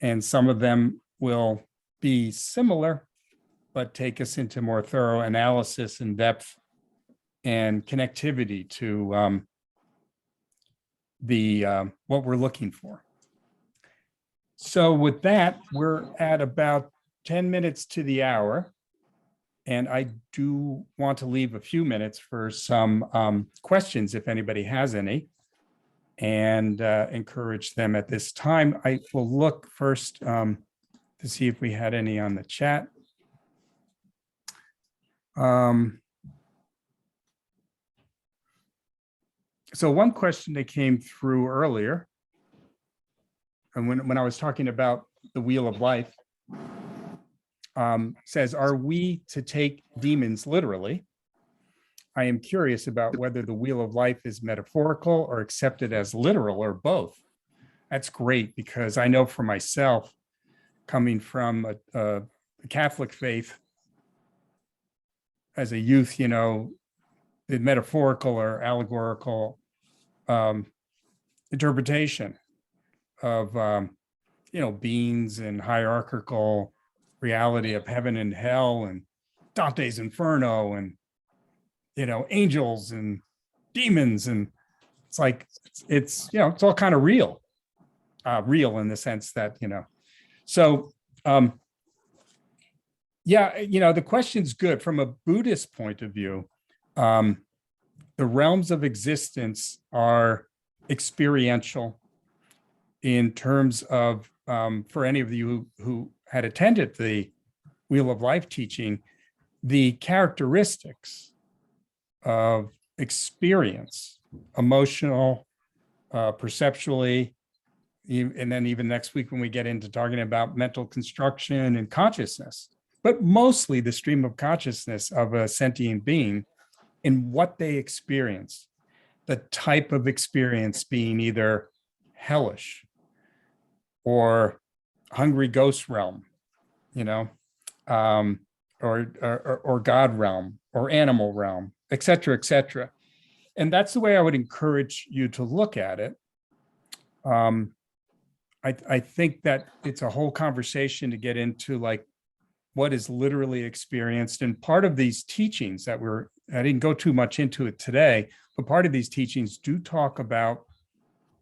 And some of them will be similar, but take us into more thorough analysis and depth and connectivity to what we're looking for. So with that, we're at about 10 minutes to the hour. And I do want to leave a few minutes for some questions, if anybody has any, and encourage them at this time. I will look first to see if we had any on the chat. So one question that came through earlier, and when I was talking about the wheel of life, says, are we to take demons literally? I am curious about whether the wheel of life is metaphorical or accepted as literal, or both. That's great, because I know for myself, coming from a Catholic faith as a youth, the metaphorical or allegorical interpretation of beings and hierarchical reality of heaven and hell and Dante's Inferno and, angels and demons. And it's like, it's all kind of real in the sense that, so, the question's good from a Buddhist point of view. The realms of existence are experiential in terms of, for any of you who had attended the Wheel of Life teaching, the characteristics of experience, emotional, perceptually, and then even next week when we get into talking about mental construction and consciousness, but mostly the stream of consciousness of a sentient being and what they experience, the type of experience being either hellish or hungry ghost realm, or God realm or animal realm, et cetera, et cetera. And that's the way I would encourage you to look at it. I think that it's a whole conversation to get into, like, what is literally experienced. And part of these teachings that I didn't go too much into it today, but part of these teachings do talk about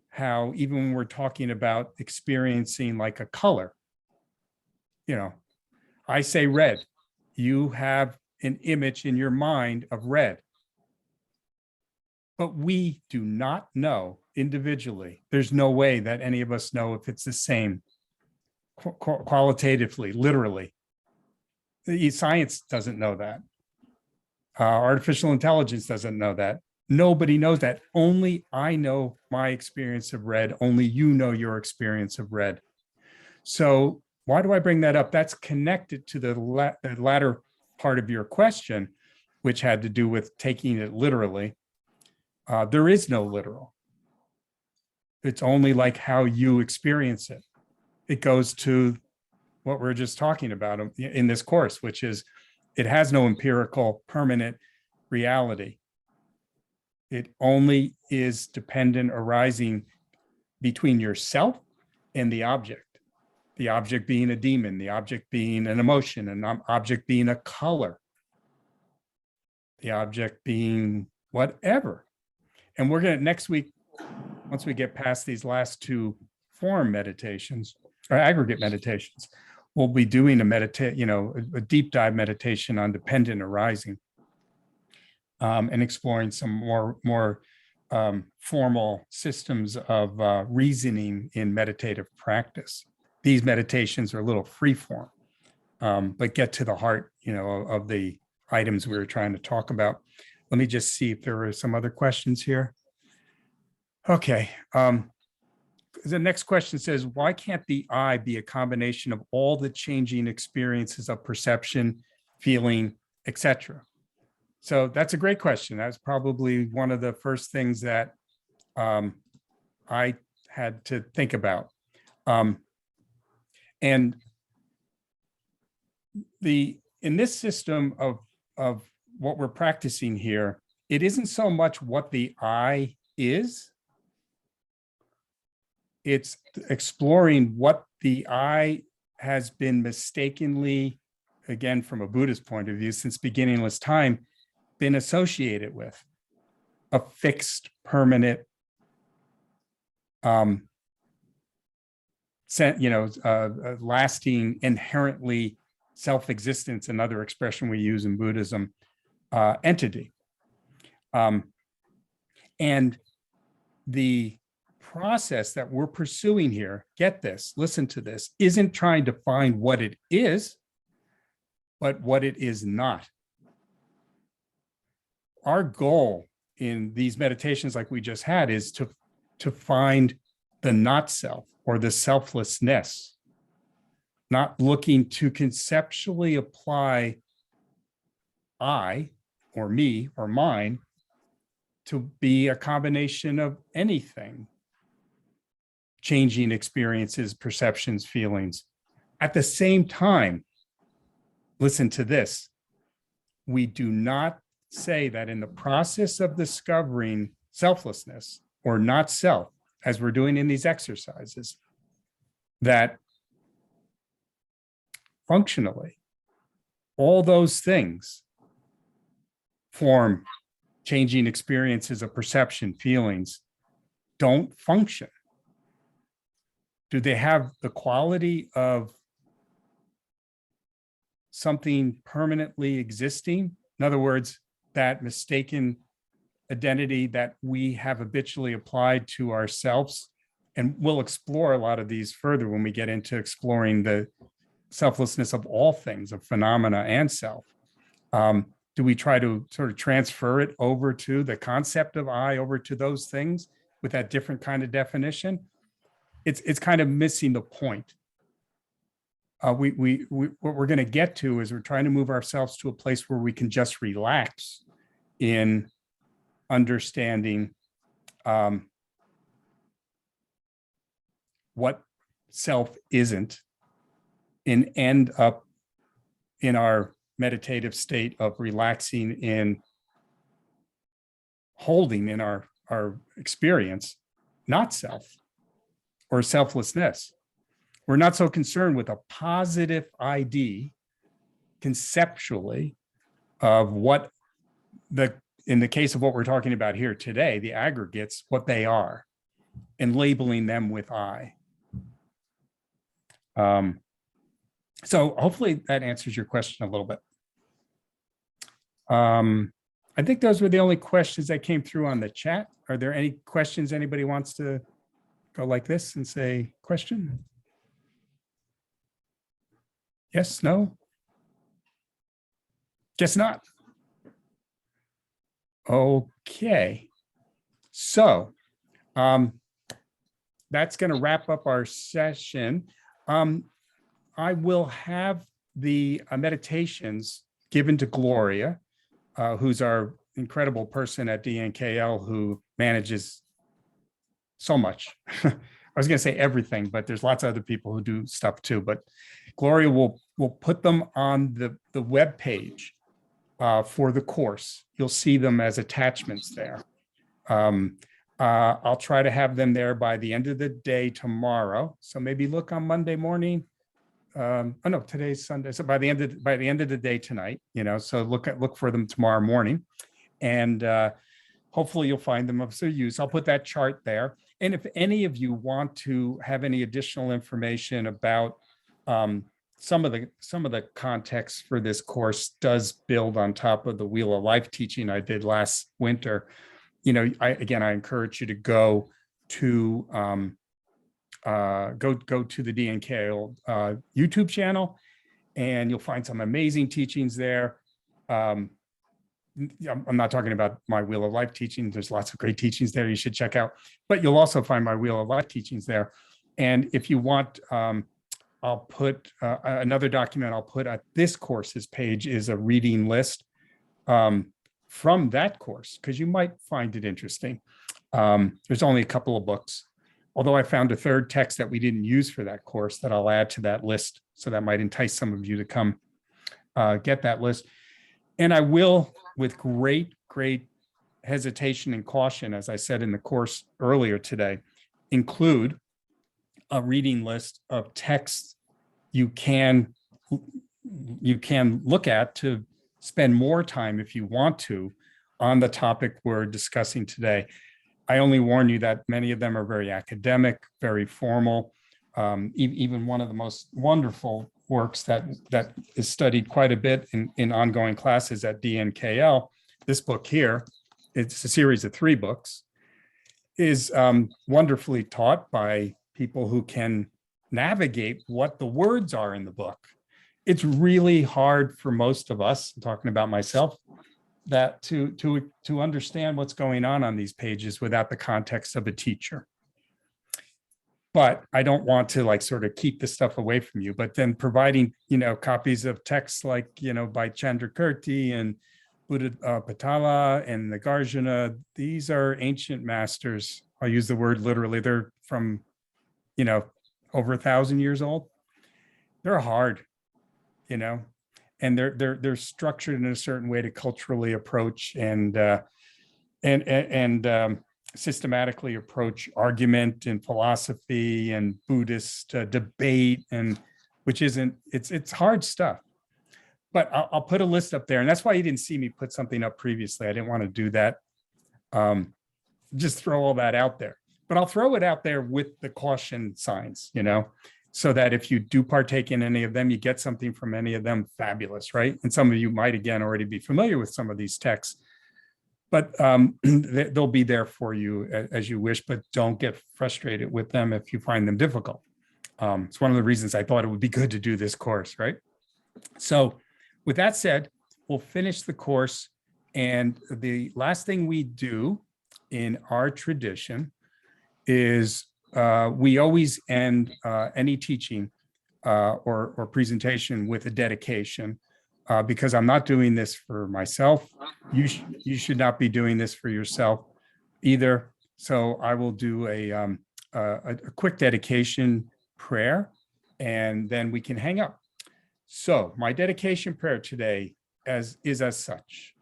how even when we're talking about experiencing like a color, I say red, you have an image in your mind of red. But we do not know individually. There's no way that any of us know if it's the same qualitatively, literally. Science doesn't know that. Artificial intelligence doesn't know that. Nobody knows that. Only I know my experience of red. Only you know your experience of red. So why do I bring that up? That's connected to the latter part of your question, which had to do with taking it literally. There is no literal. It's only like how you experience it. It goes to what we're just talking about in this course, which is it has no empirical permanent reality. It only is dependent arising between yourself and the object being a demon, the object being an emotion, an object being a color, the object being whatever. And we're going to next week, once we get past these last two form meditations or aggregate meditations, we'll be doing a deep dive meditation on dependent arising, and exploring some more formal systems of reasoning in meditative practice. These meditations are a little free form, but get to the heart, of the items we were trying to talk about. Let me just see if there were some other questions here. Okay. The next question says, why can't the I be a combination of all the changing experiences of perception, feeling, etc.? So that's a great question. That's probably one of the first things that I had to think about. And in this system of what we're practicing here, it isn't so much what the I is. It's exploring what the I has been mistakenly, again, from a Buddhist point of view, since beginningless time, been associated with a fixed, permanent, lasting, inherently self-existence, another expression we use in Buddhism, entity. And the process that we're pursuing here, get this, listen to this, isn't trying to find what it is, but what it is not. Our goal in these meditations like we just had is to find the not self or the selflessness, not looking to conceptually apply I or me or mine to be a combination of anything, changing experiences, perceptions, feelings. At the same time, listen to this, we do not say that in the process of discovering selflessness or not self, as we're doing in these exercises, that functionally, all those things form changing experiences of perception, feelings, don't function? Do they have the quality of something permanently existing? In other words, that mistaken identity that we have habitually applied to ourselves. And we'll explore a lot of these further when we get into exploring the selflessness of all things, of phenomena and self. Do we try to sort of transfer it over to the concept of I, over to those things with that different kind of definition? It's kind of missing the point. What we're going to get to is we're trying to move ourselves to a place where we can just relax in understanding what self isn't, and end up in our meditative state of relaxing in holding in our experience, not self or selflessness. We're not so concerned with a positive ID conceptually of what in the case of what we're talking about here today, the aggregates, what they are, and labeling them with I. So hopefully that answers your question a little bit. I think those were the only questions that came through on the chat. Are there any questions anybody wants to go like this and say question? Yes, no? Guess not. Okay. So that's going to wrap up our session. I will have the meditations given to Gloria, who's our incredible person at DNKL who manages so much. I was going to say everything, but there's lots of other people who do stuff too. But Gloria will put them on the web page for the course. You'll see them as attachments there. I'll try to have them there by the end of the day tomorrow. So maybe look on Monday morning. Oh no, today's Sunday. So by the end of the day tonight, so look for them tomorrow morning, and hopefully you'll find them of their use. I'll put that chart there. And if any of you want to have any additional information about some of the context for this course does build on top of the Wheel of Life teaching I did last winter. I encourage you to go to the DNKL YouTube channel, and you'll find some amazing teachings there. I'm not talking about my Wheel of Life teaching. There's lots of great teachings there you should check out, but you'll also find my Wheel of Life teachings there. And if you want, I'll put another document I'll put at this course's page is a reading list from that course, because you might find it interesting. There's only a couple of books, although I found a third text that we didn't use for that course that I'll add to that list. So that might entice some of you to come get that list. And I will, with great hesitation and caution, as I said in the course earlier today, include a reading list of texts you can look at to spend more time, if you want to, on the topic we're discussing today. I only warn you that many of them are very academic, very formal. Even one of the most wonderful works that is studied quite a bit in ongoing classes at DNKL, this book here, it's a series of 3 books, is wonderfully taught by people who can navigate what the words are in the book. It's really hard for most of us, I'm talking about myself, that to understand what's going on these pages without the context of a teacher. But I don't want to sort of keep this stuff away from you, but then providing, copies of texts like, by Chandrakirti and Buddha Patala and Nagarjuna. These are ancient masters. I'll use the word literally. They're from, over 1,000 years old. They're hard, and they're structured in a certain way to culturally approach and systematically approach argument and philosophy and Buddhist debate, and which isn't, it's hard stuff. But I'll put a list up there, and that's why you didn't see me put something up previously. I didn't want to do that. Just throw all that out there. But I'll throw it out there with the caution signs, so that if you do partake in any of them, you get something from any of them, fabulous, right? And some of you might, again, already be familiar with some of these texts, but they'll be there for you as you wish, but don't get frustrated with them if you find them difficult. It's one of the reasons I thought it would be good to do this course, right? So with that said, we'll finish the course. And the last thing we do in our tradition is we always end any teaching or presentation with a dedication, because I'm not doing this for myself. You should not be doing this for yourself either. So I will do a quick dedication prayer, and then we can hang up. So my dedication prayer today is as such.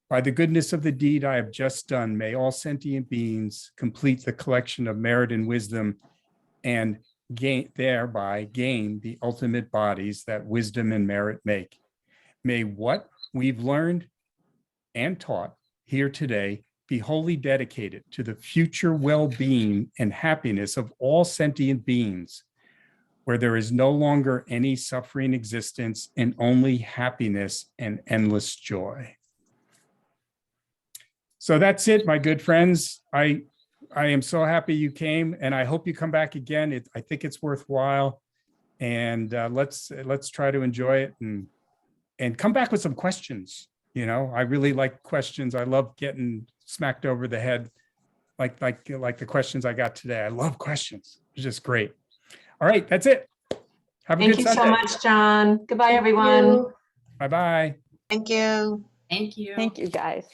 By the goodness of the deed I have just done, may all sentient beings complete the collection of merit and wisdom, and thereby gain the ultimate bodies that wisdom and merit make. May what we've learned and taught here today be wholly dedicated to the future well-being and happiness of all sentient beings, where there is no longer any suffering existence and only happiness and endless joy. So that's it, my good friends. I am so happy you came, and I hope you come back again. I think it's worthwhile, and let's try to enjoy it and come back with some questions. I really like questions. I love getting smacked over the head like the questions I got today. I love questions. It's just great. All right, that's it. Have a good Sunday.
Thank you so much, John. Goodbye, everyone.
Bye-bye.
Thank you.
Thank you.
Thank you, guys.